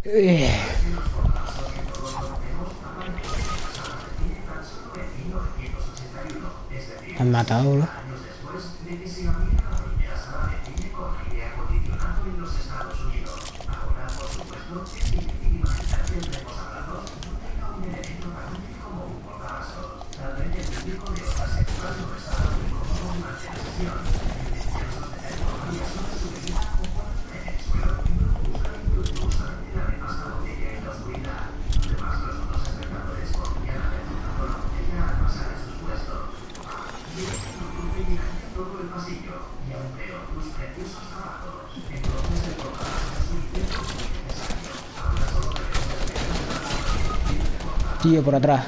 Eh, Me han matado, bro. Tío, por atrás.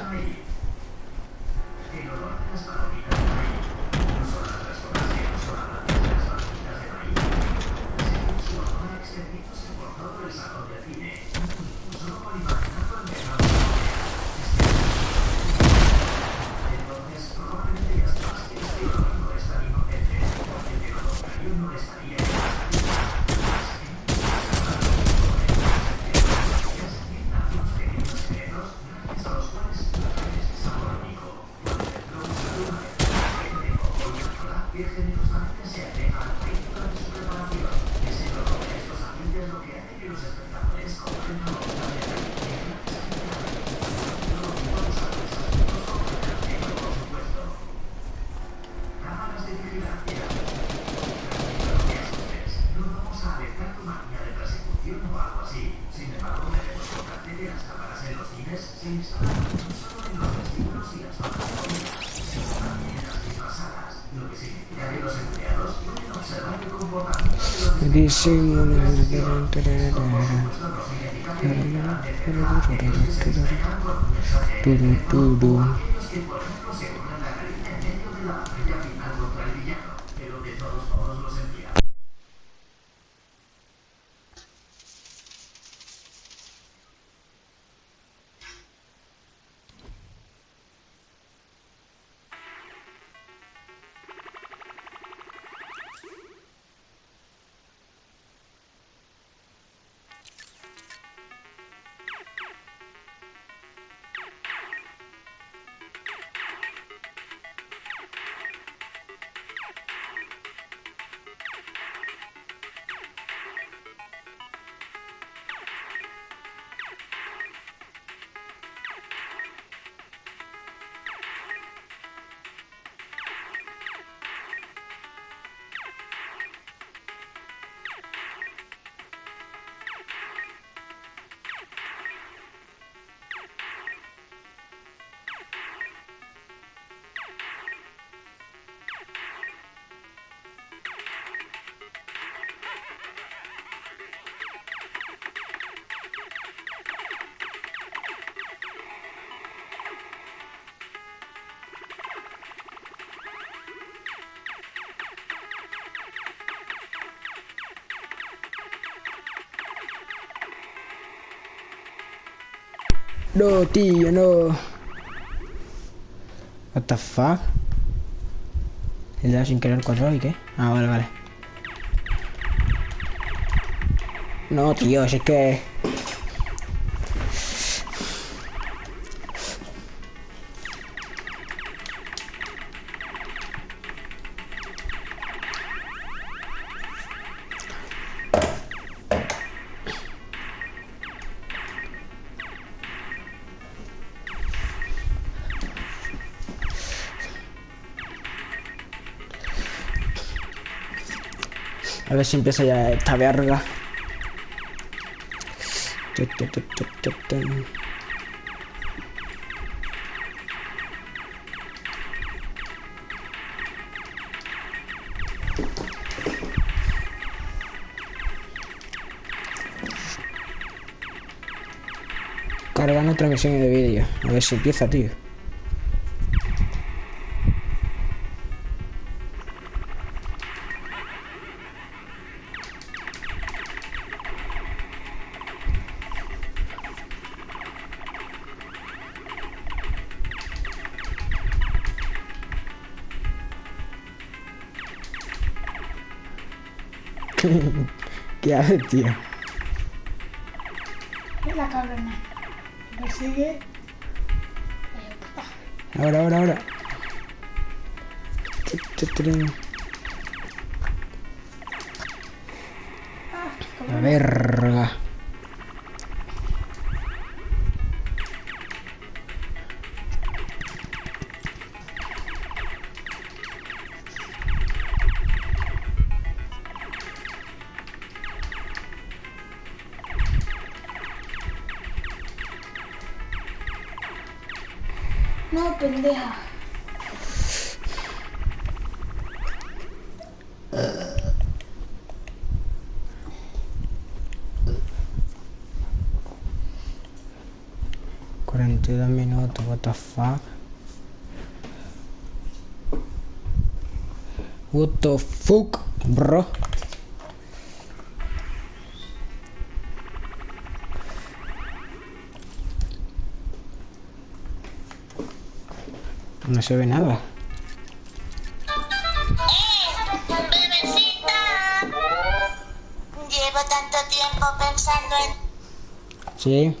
No, tío, no. What the fuck? ¿Le he dado sin querer el control y qué? Ah, vale, vale. No, tío, si es que... A ver si empieza ya esta verga. Cargando transmisiones de vídeo. A ver si empieza, tío. ¿Qué haces, tío? Es la cabrona. Me persigue. Ahora. La verga. No, pendeja. $42, what the fuck? What the fuck, bro? No se ve nada. Bebecita, llevo tanto tiempo pensando en... Sí.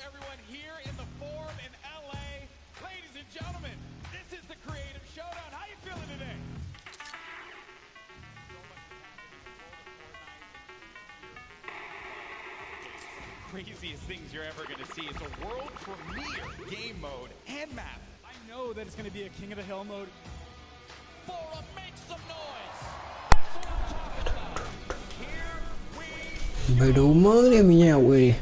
Everyone here in the Forum in LA. Ladies and gentlemen, this is the Creative Showdown. How you feeling today? Craziest things you're ever going to see. It's a world premiere game mode and map. I know that it's going to be a King of the Hill mode. Forum, make some noise. That's what I'm talking about. Here we Pero madre mía, güey.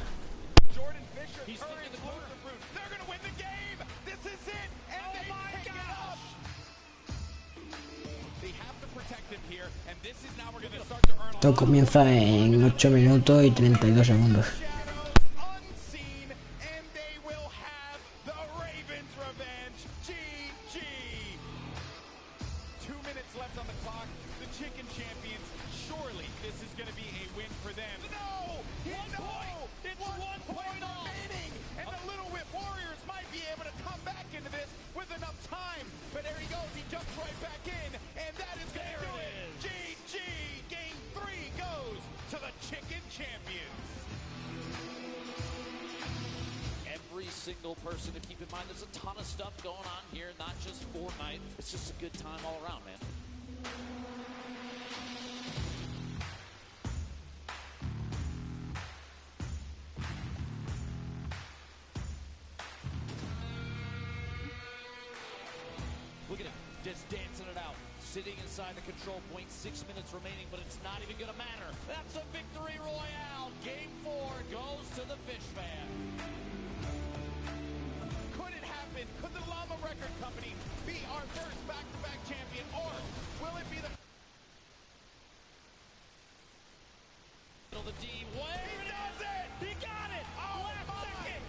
Esto comienza en 8 minutos y 32 segundos. Single person to keep in mind. There's a ton of stuff going on here, not just Fortnite. It's just a good time all around, man. sitting inside the control point, 6 minutes remaining, but it's not even going to matter. That's a victory royale. Game 4 goes to the Fishman. Could it happen? Could the Llama Record Company be our first back-to-back champion, or will it be the... The D way. He does it! He got it! Oh, Last my! second!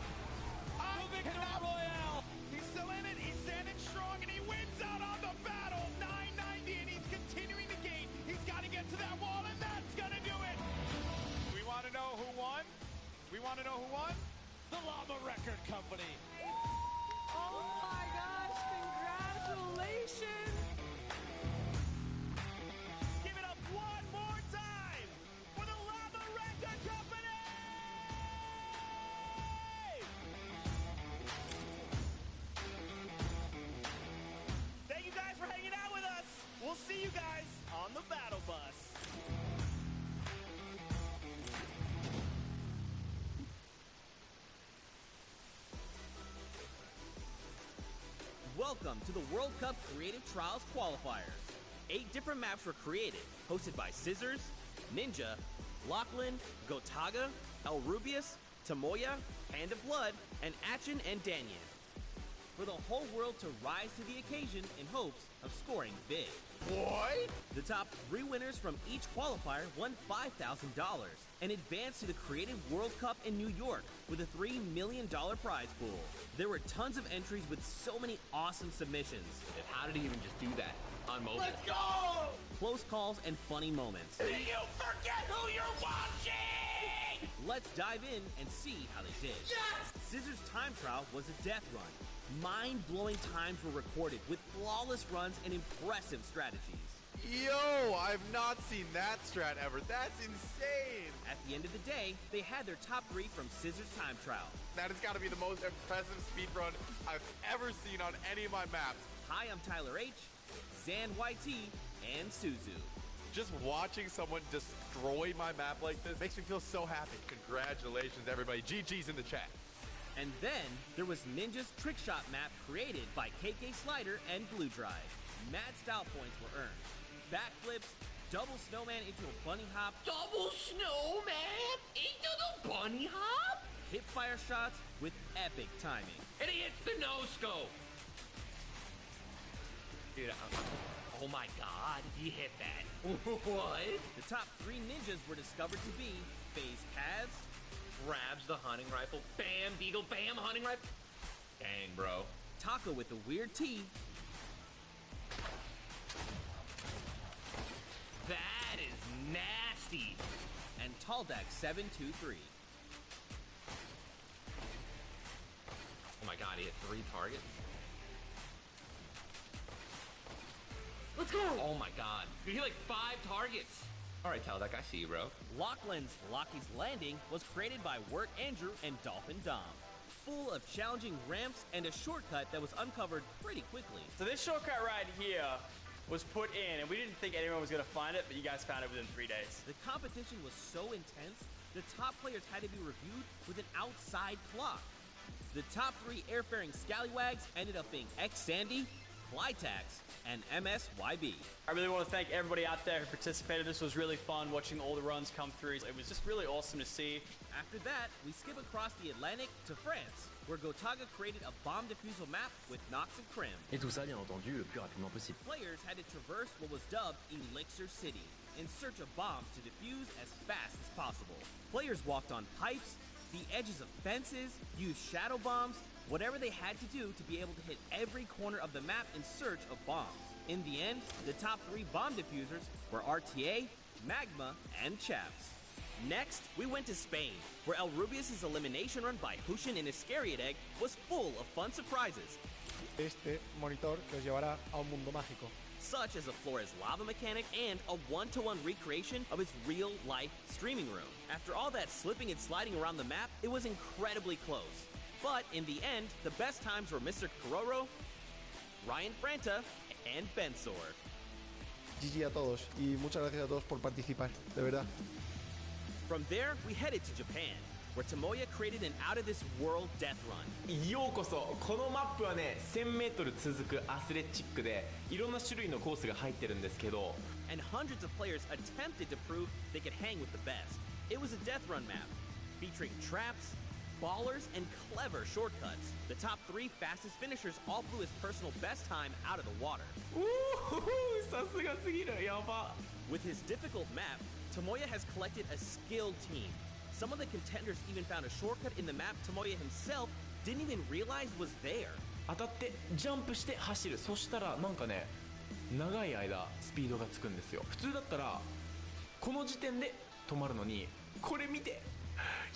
The victory royale! He's still in it, he's standing strong, and he wins out on the battle. 990, and he's continuing to gain. He's got to get to that wall, and that's going to do it. We want to know who won? We want to know who won? The Llama Record Company. Oh my gosh, congratulations! Give it up one more time for the Llama Record Company! Thank you guys for hanging out with us. We'll see you guys on the battle bus. Welcome to the World Cup Creative Trials Qualifiers. 8 different maps were created, hosted by Scissors, Ninja, Lachlan, Gotaga, El Rubius, Tamoya, Hand of Blood, and Achin and Danyan. For the whole world to rise to the occasion in hopes of scoring big. What? The top 3 winners from each qualifier won $5,000 and advanced to the Creative World Cup in New York with a $3 million prize pool. There were tons of entries with so many awesome submissions. How did he even just do that on mobile? Let's go! Close calls and funny moments. Do you forget who you're watching? Let's dive in and see how they did. Yes! Scissors time trial was a death run. Mind-blowing times were recorded with flawless runs and impressive strategies. Yo, I've not seen that strat ever. That's insane. At the end of the day, they had their top 3 from Scissors time trial. That has got to be the most impressive speedrun I've ever seen on any of my maps. Hi, I'm Tyler H, Zan YT, and Suzu. Just watching someone destroy my map like this makes me feel so happy. Congratulations, everybody. GG's in the chat. And then there was Ninja's trick shot map created by KK Slider and Blue Drive. Mad style points were earned. Backflips, double snowman into a bunny hop, Double snowman into the bunny hop? hip fire shots with epic timing. And he hits the no-scope. Dude, oh my god, he hit that. What? The top 3 ninjas were discovered to be FaZe Kaz, Grabs the hunting rifle. Bam, deagle, bam, hunting rifle. Dang, bro. Taco with a weird T, That is nasty. and Taldak 723. Oh my god, he hit 3 targets. Let's go! Oh my god. He hit like 5 targets. Alright, Taldak, I see you, bro. Lachlan's Lockie's Landing was created by Wirt Andrew and Dolphin Dom. Full of challenging ramps and a shortcut that was uncovered pretty quickly. So this shortcut right here was put in, and we didn't think anyone was going to find it, but you guys found it within 3 days. The competition was so intense, the top players had to be reviewed with an outside clock. The top 3 airfaring scallywags ended up being X-Sandy, Flytax, and MSYB. I really want to thank everybody out there who participated. This was really fun watching all the runs come through. It was just really awesome to see. After that, we skip across the Atlantic to France, where Gotaga created a bomb defusal map with Nox and Crim. Et tout ça, bien entendu, le plus rapidement possible. Players had to traverse what was dubbed Elixir City in search of bombs to defuse as fast as possible. Players walked on pipes, the edges of fences, used shadow bombs, whatever they had to do to be able to hit every corner of the map in search of bombs. In the end, the top 3 bomb diffusers were RTA, Magma, and Chaps. Next, we went to Spain, where El Rubius' elimination run by Hushin and Iscariot Egg was full of fun surprises. Este monitor que os llevará a un mundo mágico. Such as a Flores lava mechanic and a 1-to-1 recreation of his real-life streaming room. After all that slipping and sliding around the map, it was incredibly close. But in the end, the best times were Mr. Kororo, Ryan Franta, and Bensor. GG a todos y muchas gracias a todos por participar, de verdad. From there, we headed to Japan, where Tomoya created an out-of-this-world death run. ようこそ。このマップはね、1000m 続くアスレチックで、いろんな種類のコースが入ってるんですけど、And hundreds of players attempted to prove they could hang with the best. It was a death run map, featuring traps, ballers, and clever shortcuts. The top 3 fastest finishers all flew his personal best time out of the water. さすがすぎる。やば。With his difficult map, Tomoya has collected a skilled team. Some of the contenders even found a shortcut in the map Tomoya himself didn't even realize was there. 当たってジャンプして走る。そしたらなんかね、長い間スピードがつくんですよ。普通だったらこの時点で止まるのに、これ見て。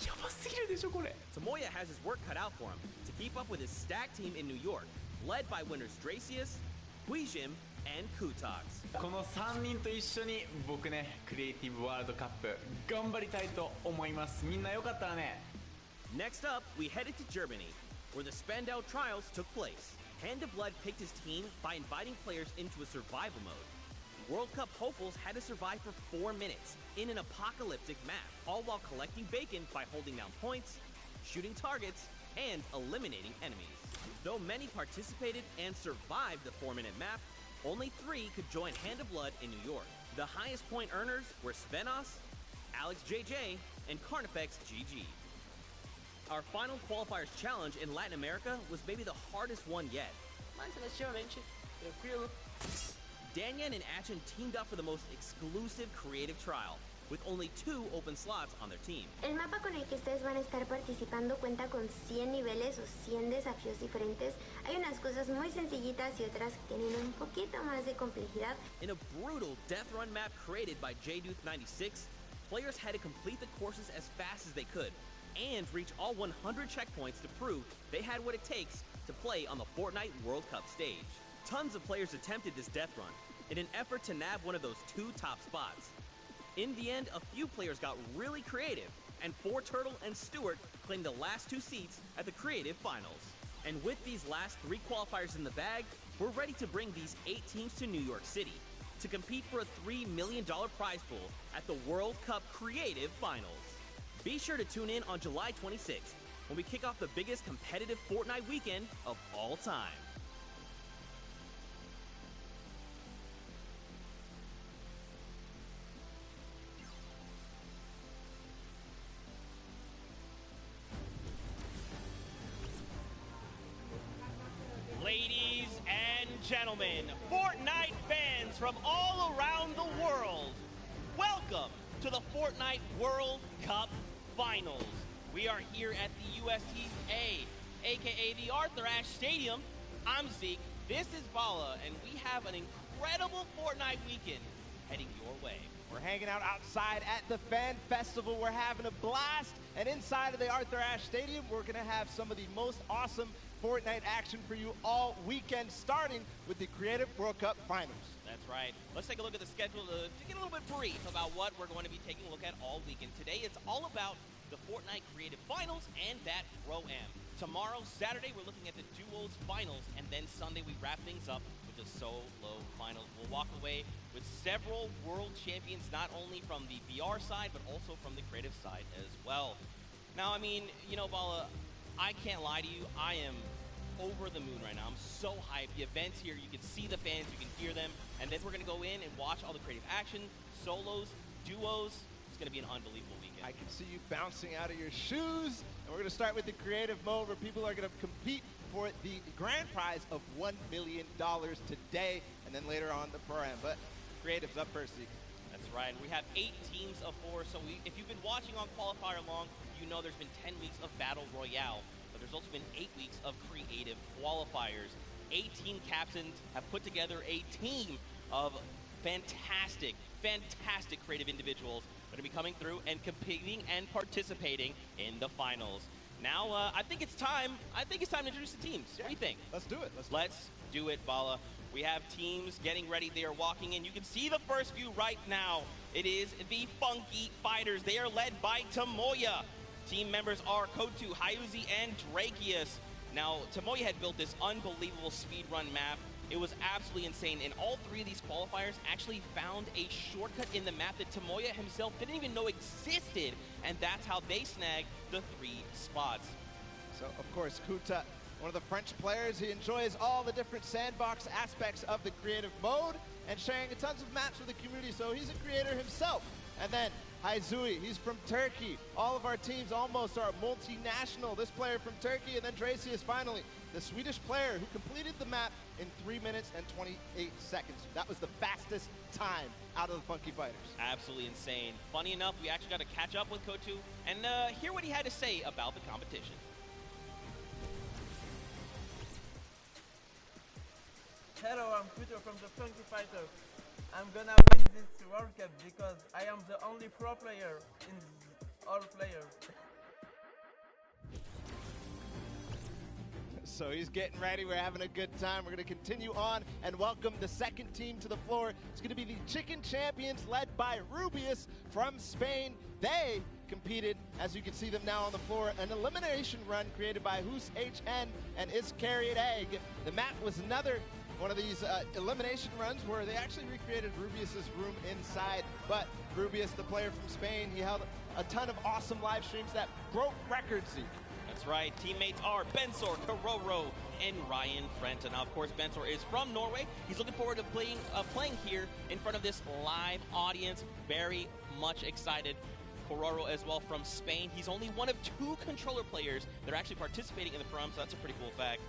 やばすぎるでしょこれ。 Tomoya has his work cut out for him to keep up with his stacked team in New York, led by winners Dracius, Huijim, and Kutox. この3人と一緒に僕ね、クリエイティブワールドカップ頑張りたいと思います。みんなよかったらね。 Next up, we headed to Germany, where the Spandau trials took place. Hand of Blood picked his team by inviting players into a survival mode. World Cup hopefuls had to survive for 4 minutes in an apocalyptic map, all while collecting bacon by holding down points, shooting targets, and eliminating enemies. Though many participated and survived the 4-minute map, only 3 could join Hand of Blood in New York. The highest point earners were Svenos, Alex JJ, and Carnifex GG. Our final qualifiers challenge in Latin America was maybe the hardest one yet. Danyan and Achen teamed up for the most exclusive creative trial, with only 2 open slots on their team. El mapa con el que ustedes van a estar participando cuenta con 100 niveles o 100 desafíos diferentes. Hay unas cosas muy sencillitas y otras que tienen un poquito más de complejidad. In a brutal death run map created by JDuth96, players had to complete the courses as fast as they could and reach all 100 checkpoints to prove they had what it takes to play on the Fortnite World Cup stage. Tons of players attempted this death run in an effort to nab one of those 2 top spots. In the end, a few players got really creative, and 4Turtle and Stewart claimed the last 2 seats at the creative finals. And with these last 3 qualifiers in the bag, we're ready to bring these 8 teams to New York City to compete for a $3 million prize pool at the World Cup Creative Finals. Be sure to tune in on July 26th when we kick off the biggest competitive Fortnite weekend of all time. Ladies and gentlemen, Fortnite fans from all around the world, welcome to the Fortnite World Cup Finals. We are here at the USTA, aka the Arthur Ashe Stadium. I'm Zeke, this is Bala, and we have an incredible Fortnite weekend heading your way. We're hanging out outside at the Fan Festival. We're having a blast. And inside of the Arthur Ashe Stadium, we're going to have some of the most awesome Fortnite action for you all weekend, starting with the Creative World Cup Finals. That's right. Let's take a look at the schedule to get a little bit brief about what we're going to be taking a look at all weekend. Today, it's all about the Fortnite Creative Finals and that Pro-Am. Tomorrow, Saturday, we're looking at the Duos Finals, and then Sunday, we wrap things up with the Solo Finals. We'll walk away with several world champions, not only from the VR side, but also from the creative side as well. Now, I mean, you know, Bala, I can't lie to you. I am over the moon right now. I'm so hyped. The event's here. You can see the fans. You can hear them. And then we're going to go in and watch all the creative action, solos, duos. It's going to be an unbelievable weekend. I can see you bouncing out of your shoes. And we're going to start with the creative mode, where people are going to compete for the grand prize of $1 million today, and then later on the Pro-Am. But creative's up first, Zeke. That's right. We have 8 teams of 4. So if you've been watching on Qualifier Long, you know there's been 10 weeks of Battle Royale. But there's also been 8 weeks of creative qualifiers. 18 captains have put together a team of fantastic creative individuals that are going to be coming through and competing and participating in the finals. Now, I think it's time to introduce the teams. What do you think? Let's do it. Let's do it, Bala. We have teams getting ready. They are walking in. You can see the first view right now. It is the Funky Fighters. They are led by Tomoya. Team members are Kotu, Hyuzi, and Dracius. Now, Tomoya had built this unbelievable speedrun map. It was absolutely insane, and all three of these qualifiers actually found a shortcut in the map that Tomoya himself didn't even know existed, and that's how they snagged the 3 spots. So, of course, Kuta, one of the French players, he enjoys all the different sandbox aspects of the creative mode and sharing tons of maps with the community, so he's a creator himself. And then Haizui, he's from Turkey. All of our teams almost are multinational. This player from Turkey, and then Dracius finally, the Swedish player who completed the map in 3 minutes and 28 seconds. That was the fastest time out of the Funky Fighters. Absolutely insane. Funny enough, we actually got to catch up with Kotu and hear what he had to say about the competition. Hello, I'm Peter from the Funky Fighters. I'm gonna win this World Cup because I am the only pro player in all players. So he's getting ready. We're having a good time. We're going to continue on and welcome the second team to the floor. It's going to be the Chicken Champions led by Rubius from Spain. They competed, as you can see them now on the floor, an elimination run created by Hus HN and Iscariot Egg. The map was another one of these elimination runs where they actually recreated Rubius's room inside. But Rubius, the player from Spain, he held a ton of awesome live streams that broke records. That's right. Teammates are Bensor, Karoro, and Ryan Frenta. Now, of course, Bensor is from Norway. He's looking forward to playing here in front of this live audience. Very much excited. Karoro as well from Spain. He's only one of 2 controller players that are actually participating in the prom, so that's a pretty cool fact.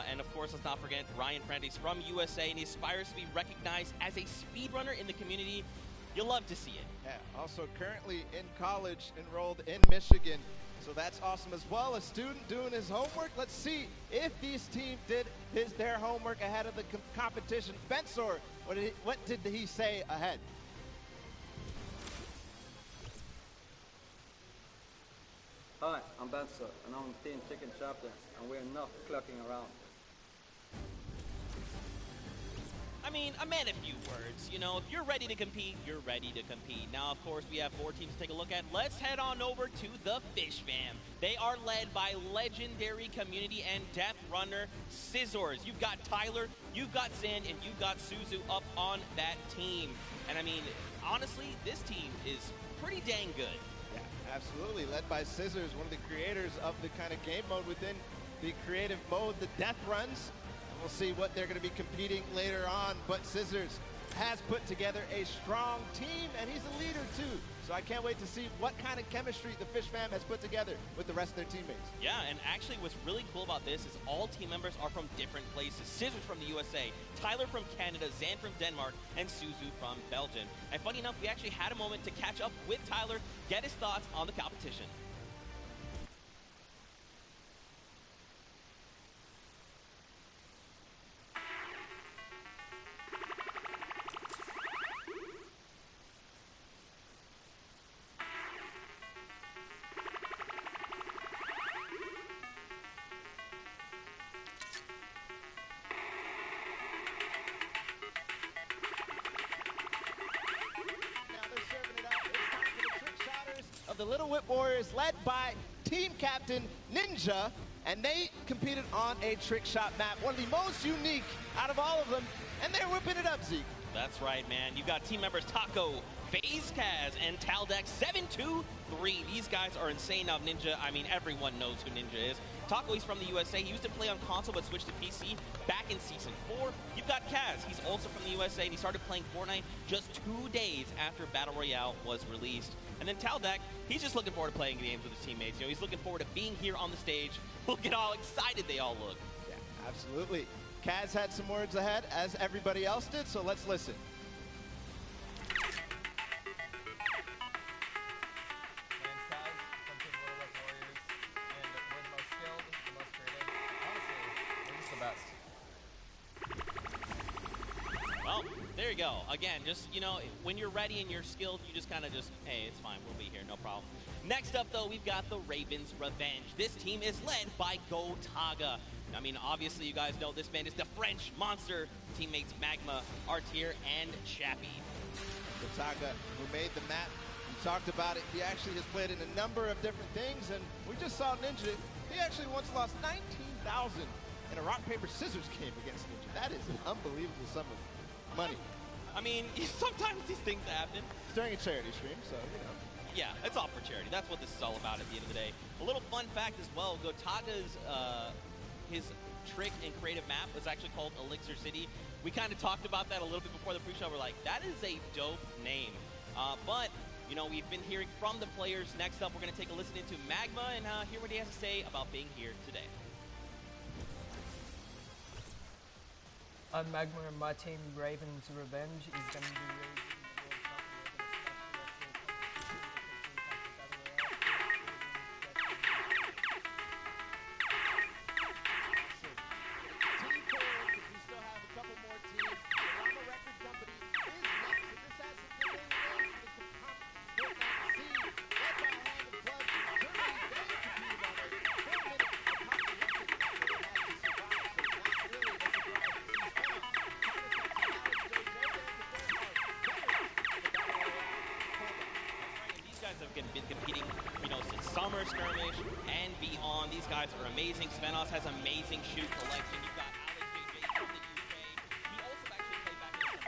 And of course, let's not forget Ryan Frenta. He's from USA, and he aspires to be recognized as a speedrunner in the community. You'll love to see it. Yeah, also currently in college, enrolled in Michigan. So that's awesome as well. A student doing his homework. Let's see if these teams did their homework ahead of the competition. Bensor, what did he say ahead? Hi, I'm Bensor, and I'm Team Chicken Champions, and we're not clucking around. I mean, a man of few words. You know, if you're ready to compete, you're ready to compete. Now, of course, we have 4 teams to take a look at. Let's head on over to the Fish Fam. They are led by legendary community and death runner Scissors. You've got Tyler, you've got Zan, and you've got Suzu up on that team. And I mean, honestly, this team is pretty dang good. Yeah, absolutely. Led by Scissors, one of the creators of the kind of game mode within the creative mode, the death runs. We'll see what they're going to be competing later on, but Scissors has put together a strong team, and he's a leader too. So I can't wait to see what kind of chemistry the Fish Fam has put together with the rest of their teammates. Yeah, and actually what's really cool about this is all team members are from different places. Scissors from the USA, Tyler from Canada, Zan from Denmark, and Suzu from Belgium. And funny enough, we actually had a moment to catch up with Tyler, get his thoughts on the competition. The Little Whip Warriors led by team captain Ninja, and they competed on a trick shot map, one of the most unique out of all of them, and they're whipping it up, Zeke. That's right, man. You've got team members Taco, FaZe Kaz, and Taldex 723. These guys are insane. Now, Ninja, I mean, everyone knows who Ninja is. Taco, he's from the USA. He used to play on console but switched to PC back in Season 4. You've got Kaz. He's also from the USA, and he started playing Fortnite just 2 days after Battle Royale was released. And then Taldex, he's just looking forward to playing games with his teammates. You know, he's looking forward to being here on the stage. Look at how excited they all look. Yeah, absolutely. Kaz had some words ahead, as everybody else did, so let's listen. Well, there you go. Again, just, you know, when you're ready and you're skilled, you just kind of just, hey, it's fine. We'll be here. No problem. Next up, though, we've got the Ravens Revenge. This team is led by Gotaga. I mean, obviously, you guys know this man is the French monster. Teammates Magma, Artier, and Chappie. Gotaga, who made the map, we talked about it. He actually has played in a number of different things, and we just saw Ninja. He actually once lost 19,000 in a rock, paper, scissors game against Ninja. That is an unbelievable sum of money. I mean, sometimes these things happen. It's during a charity stream, so, you know. Yeah, it's all for charity. That's what this is all about at the end of the day. A little fun fact as well, Gotaga's, his trick and creative map was actually called Elixir City. We kind of talked about that a little bit before the pre-show. We're like, that is a dope name. But, you know, we've been hearing from the players. Next up, we're going to take a listen into Magma and hear what he has to say about being here today. I'm Magma, and my team, Raven's Revenge, is going to be raising been competing, you know, since summer skirmish and beyond. These guys are amazing. Svenos has amazing shoot collection. You've got Alex JJ from the UK. He also actually played back in the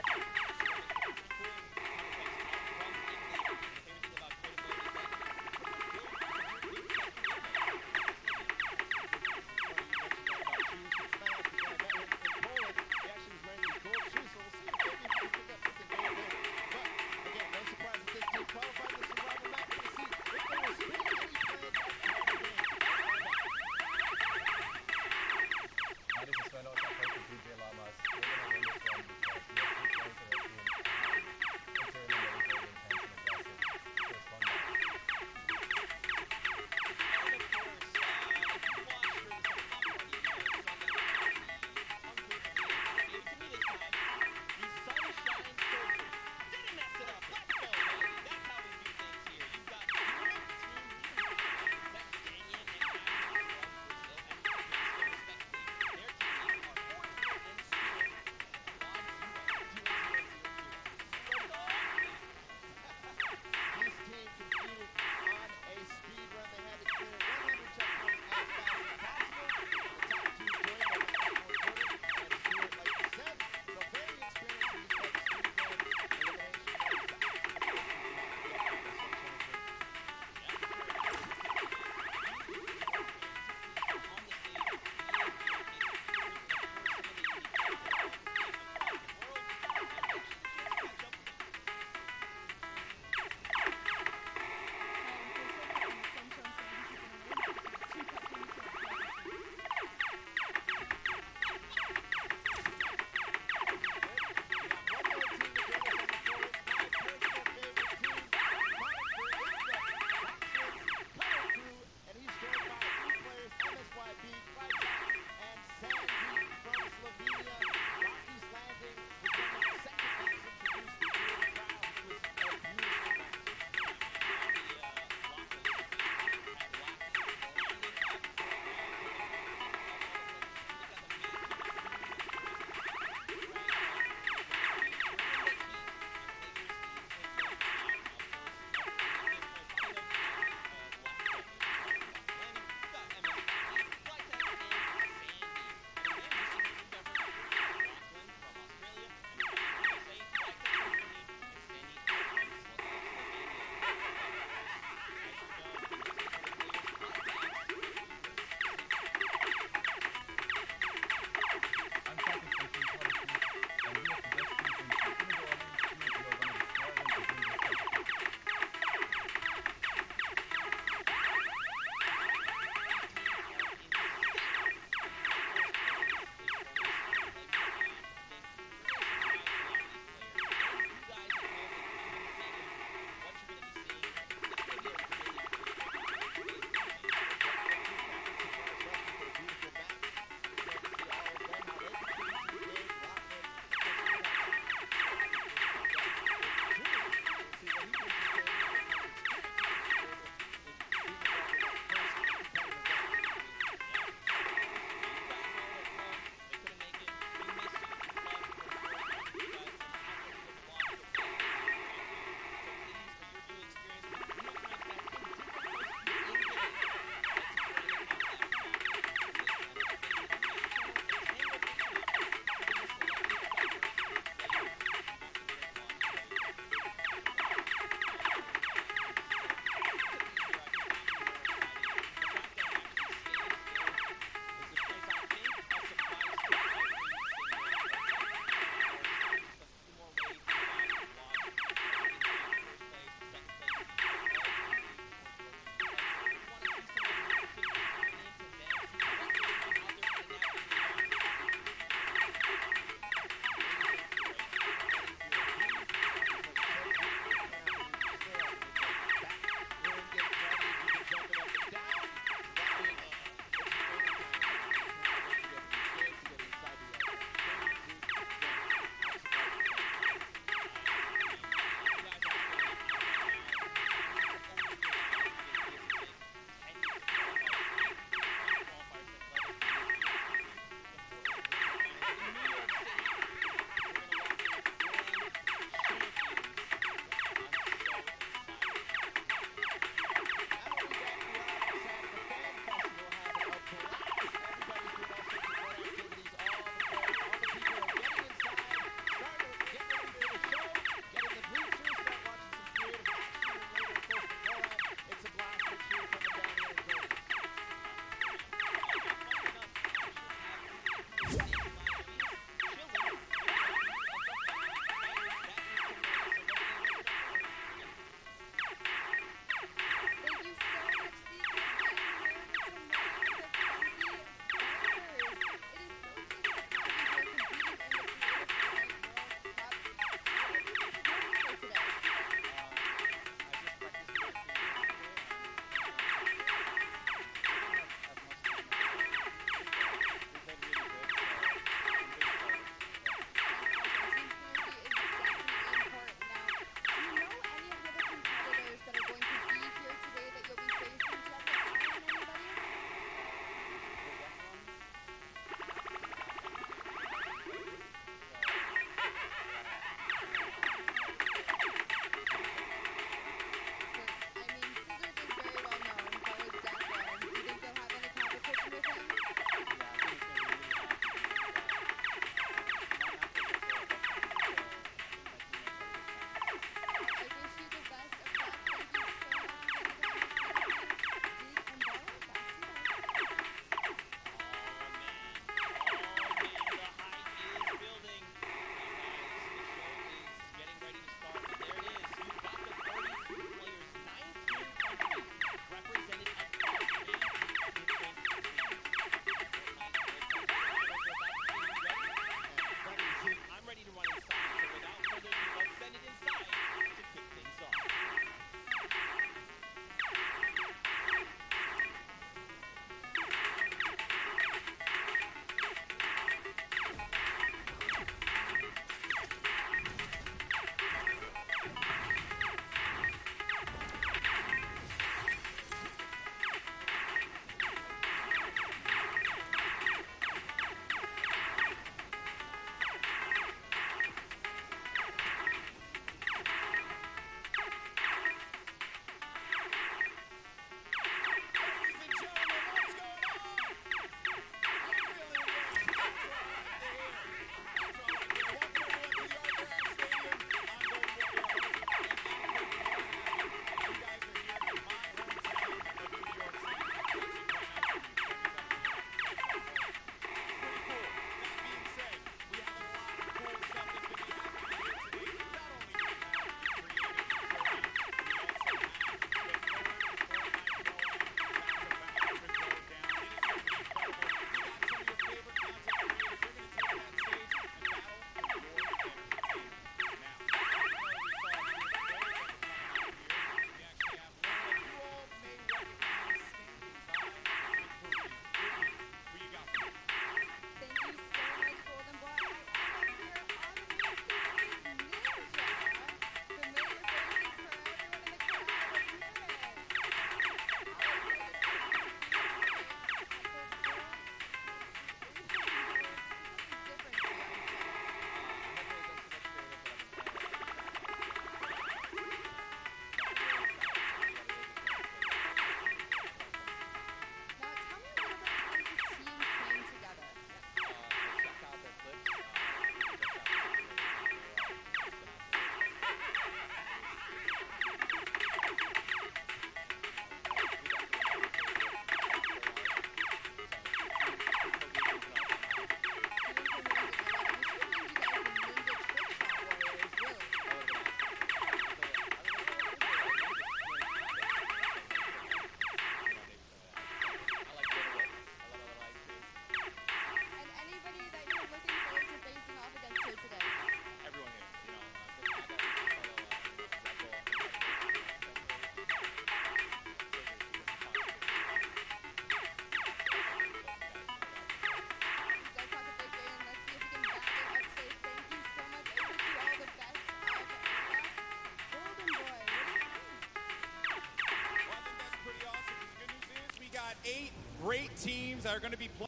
great teams that are going to be playing.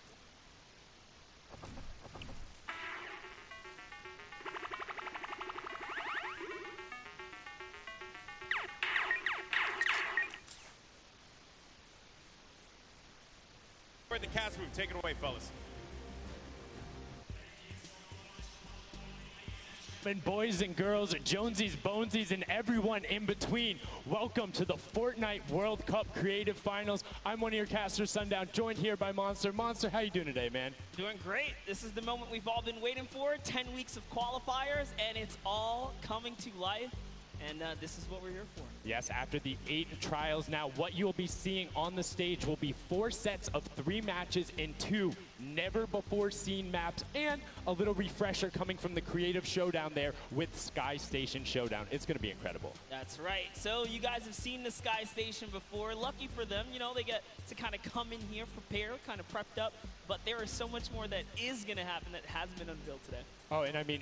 The cast move, take it away, fellas. And boys and girls, Jonesies, Bonesies, and everyone in between, welcome to the Fortnite World Cup Creative Finals. I'm one of your casters, Sundown, joined here by Monster. Monster, how you doing today, man? Doing great. This is the moment we've all been waiting for. 10 weeks of qualifiers, and it's all coming to life. And this is what we're here for. Yes, after the 8 trials now, what you'll be seeing on the stage will be 4 sets of 3 matches in 2 never-before-seen maps, and a little refresher coming from the Creative Showdown there with Sky Station Showdown. It's going to be incredible. That's right. So you guys have seen the Sky Station before. Lucky for them, you know, they get to kind of come in here, prepare, kind of prepped up. But there is so much more that is going to happen that hasn't been unveiled today. Oh, and I mean,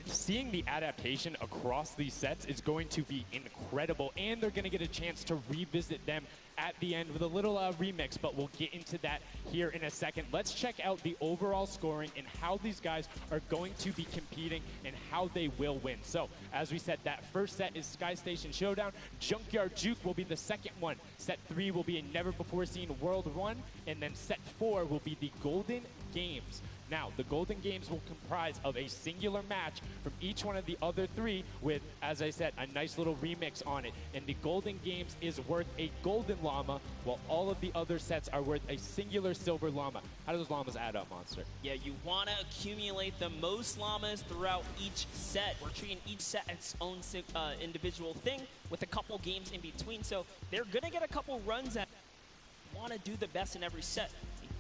seeing the adaptation across these sets is going to be incredible, and they're going to get a chance to revisit them at the end with a little remix, but we'll get into that here in a second. Let's check out the overall scoring and how these guys are going to be competing and how they will win. So, as we said, that first set is Sky Station Showdown. Junkyard Juke will be the second one. Set 3 will be a never-before-seen World Run, and then set 4 will be the Golden Games. Now, the Golden Games will comprise of a singular match from each one of the other 3 with, as I said, a nice little remix on it. And the Golden Games is worth a golden llama, while all of the other sets are worth a singular silver llama. How do those llamas add up, Monster? Yeah, you want to accumulate the most llamas throughout each set. We're treating each set its own individual thing with a couple games in between. So they're going to get a couple runs at. Want to do the best in every set.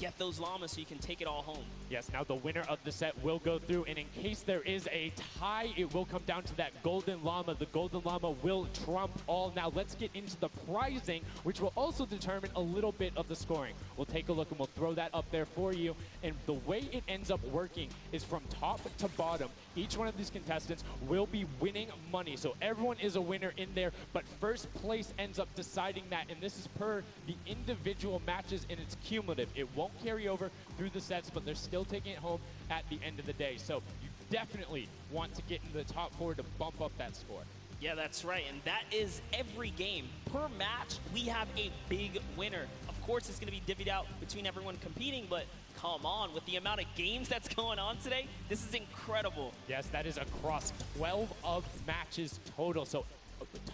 Get those llamas so you can take it all home. Yes, now the winner of the set will go through, and in case there is a tie, it will come down to that golden llama. The golden llama will trump all. Now let's get into the prizing, which will also determine a little bit of the scoring. We'll take a look and we'll throw that up there for you. And the way it ends up working is from top to bottom. Each one of these contestants will be winning money. So everyone is a winner in there, but first place ends up deciding that, and this is per the individual matches, and it's cumulative. It won't carry over through the sets, but they're still taking it home at the end of the day. So you definitely want to get into the top 4 to bump up that score. Yeah, that's right, and that is every game. Per match, we have a big winner. Of course, it's going to be divvied out between everyone competing, but come on, with the amount of games that's going on today, this is incredible. Yes, that is across 12 of matches total, so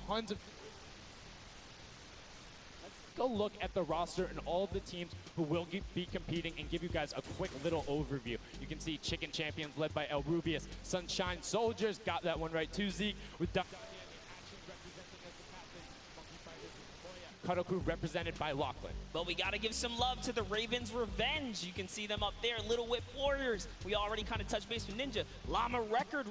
tons of... Go look at the roster and all of the teams who will be competing and give you guys a quick little overview. You can see Chicken Champions led by El Rubius. Sunshine Soldiers got that one right too, Zeke, with Duck Cuddle Crew represented by Lachlan. But we got to give some love to the Ravens Revenge. You can see them up there. Little Whip Warriors. We already kind of touched base with Ninja. Llama Record,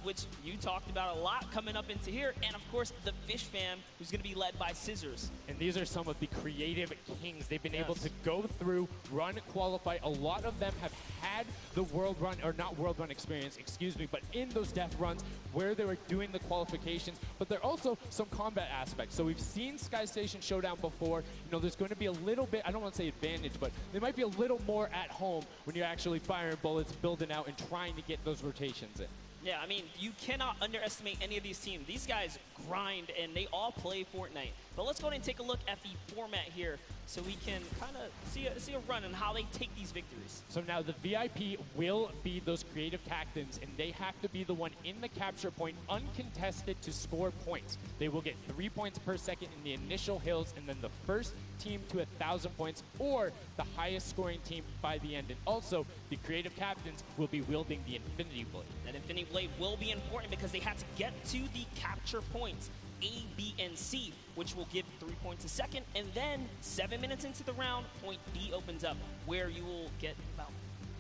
which you talked about a lot coming up into here. And, of course, the Fish Fam, who's going to be led by Scissors. And these are some of the creative kings. They've been able to go through, run, qualify. A lot of them have had the World Run, or not World Run experience, excuse me, but in those death runs where they were doing the qualifications. But there are also some combat aspects. So we've seen Sky Station Showdown before. You know, there's going to be a little bit, I don't want to say advantage, but there might be a little more at home when you're actually firing bullets, building out, and trying to get those rotations in. Yeah, I mean, you cannot underestimate any of these teams. These guys grind, and they all play Fortnite. But let's go ahead and take a look at the format here so we can kind of see a run on how they take these victories. So now the VIP will be those creative captains, and they have to be the one in the capture point uncontested to score points. They will get 3 points per second in the initial hills, and then the first team to 1,000 points, or the highest scoring team by the end. And also, the creative captains will be wielding the Infinity Blade. That Infinity Blade will be important because they have to get to the capture points, A, B, and C, which will give 3 points a second. And then 7 minutes into the round, point D opens up, where you will get about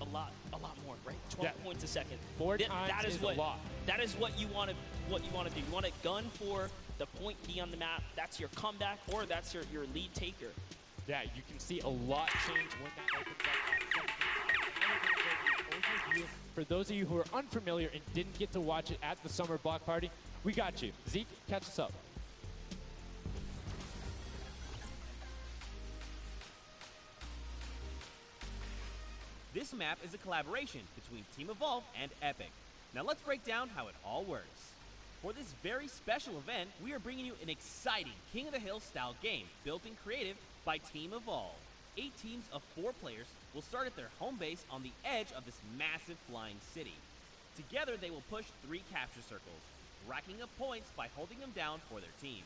a lot more, right? 12 points a second. 4 times that is a lot. That is what you want to do. You want to gun for the point D on the map. That's your comeback, or that's your lead taker. Yeah, you can see a lot change when that opens up. For those of you who are unfamiliar and didn't get to watch it at the summer block party, we got you. Zeke, catch us up. This map is a collaboration between Team Evolve and Epic. Now let's break down how it all works. For this very special event, we are bringing you an exciting King of the Hill style game built in creative by Team Evolve. 8 teams of 4 players will start at their home base on the edge of this massive flying city. Together they will push 3 capture circles, racking up points by holding them down for their team.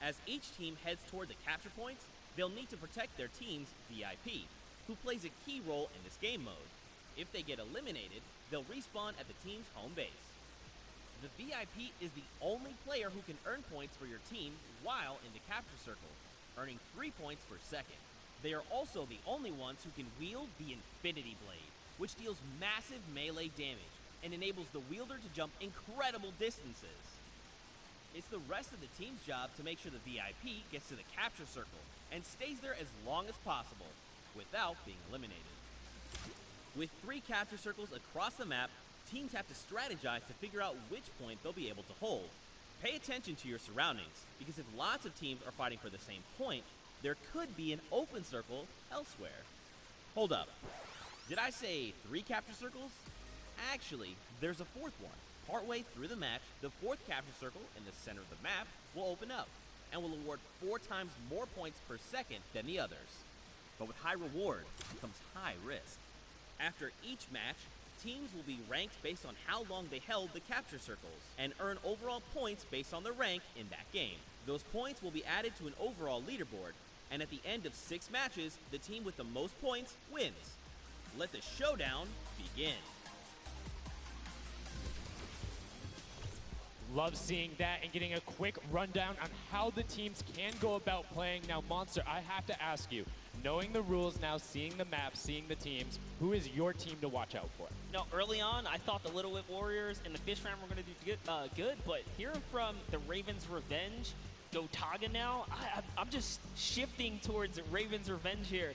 As each team heads toward the capture points, they'll need to protect their team's VIP, who plays a key role in this game mode. If they get eliminated, they'll respawn at the team's home base. The VIP is the only player who can earn points for your team while in the capture circle, earning 3 points per second. They are also the only ones who can wield the Infinity Blade, which deals massive melee damage and enables the wielder to jump incredible distances. It's the rest of the team's job to make sure the VIP gets to the capture circle and stays there as long as possible without being eliminated. With 3 capture circles across the map, teams have to strategize to figure out which point they'll be able to hold. Pay attention to your surroundings, because if lots of teams are fighting for the same point, there could be an open circle elsewhere. Hold up. Did I say 3 capture circles? Actually, there's a 4th one. Partway through the match, the 4th capture circle in the center of the map will open up and will award 4 times more points per second than the others. But with high reward comes high risk. After each match, teams will be ranked based on how long they held the capture circles and earn overall points based on their rank in that game. Those points will be added to an overall leaderboard, and at the end of 6 matches, the team with the most points wins. Let the showdown begin. Love seeing that and getting a quick rundown on how the teams can go about playing. Now, Monster, I have to ask you, knowing the rules now, seeing the map, seeing the teams, who is your team to watch out for? No, early on, I thought the Little Whip Warriors and the Fish Ram were going to do good, but hearing from the Ravens Revenge, Gotaga now, I'm just shifting towards Ravens Revenge here.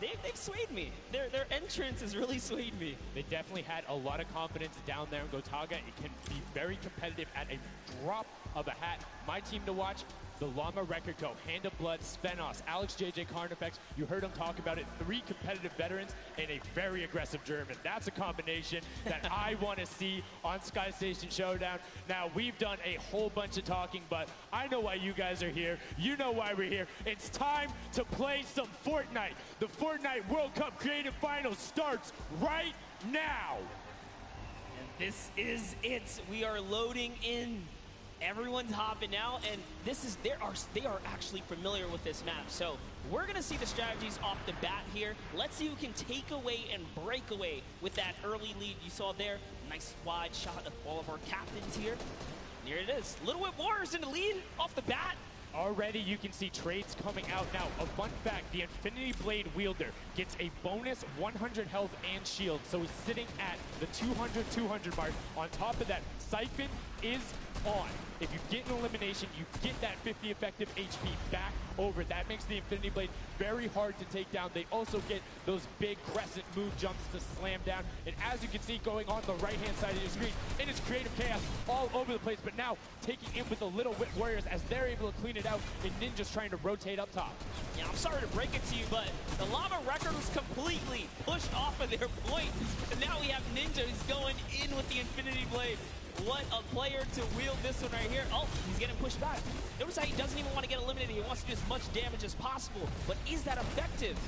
They've swayed me. Their entrance has really swayed me. They definitely had a lot of confidence down there in Gotaga. It can be very competitive at a drop of a hat. My team to watch, the Llama Record Co., Hand of Blood, Spenos, Alex JJ Carnifex. You heard him talk about it. 3 competitive veterans and a very aggressive German. That's a combination that I want to see on Sky Station Showdown. Now, we've done a whole bunch of talking, but I know why you guys are here. You know why we're here. It's time to play some Fortnite. The Fortnite World Cup Creative Finals starts right now. And this is it. We are loading in. Everyone's hopping out, and they are actually familiar with this map. So we're gonna see the strategies off the bat here. Let's see who can take away and break away with that early lead you saw there. Nice wide shot of all of our captains here. And here it is. Little Whip Warriors in the lead off the bat. Already you can see trades coming out now. A fun fact, the Infinity Blade wielder gets a bonus 100 health and shield, so he's sitting at the 200 mark. On top of that, Siphon is on. If you get an elimination, you get that 50 effective HP back over. That makes the Infinity Blade very hard to take down. They also get those big crescent move jumps to slam down. And as you can see going on the right-hand side of your screen, it is creative chaos all over the place, but now taking in with the Little Whip Warriors as they're able to clean it out, and Ninja's trying to rotate up top. Yeah, I'm sorry to break it to you, but the Llama Record was completely pushed off of their point. And now we have Ninja who's going in with the Infinity Blade. What a player to wield this one right here. Oh, he's getting pushed back. Notice how he doesn't even want to get eliminated. He wants to do as much damage as possible. But is that effective?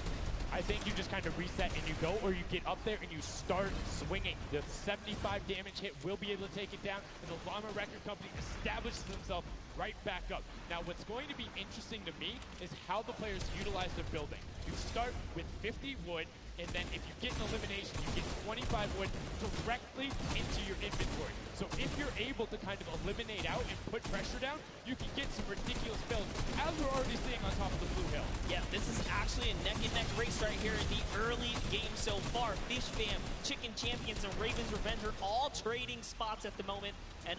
I think you just kind of reset and you go, or you get up there and you start swinging. The 75 damage hit will be able to take it down, and the Llama Record Company establishes themselves right back up. Now, what's going to be interesting to me is how the players utilize the building. You start with 50 wood, and then if you get an elimination, you get 25 wood directly into your inventory. So if you're able to kind of eliminate out and put pressure down, you can get some ridiculous builds, as we're already seeing on top of the Blue Hill. Yeah, this is actually a neck-and-neck race right here in the early game so far. Fish Fam, Chicken Champions, and Ravens Revenge are all trading spots at the moment. And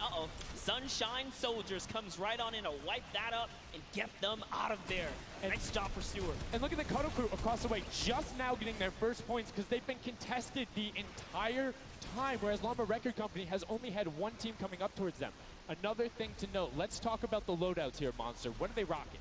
Sunshine Soldiers comes right on in to wipe that up and get them out of there. And nice job for Stewart. And look at the Cuddle Crew across the way, just now getting their first points because they've been contested the entire time, whereas Llama Record Company has only had one team coming up towards them. Another thing to note, let's talk about the loadouts here, Monster. What are they rocking?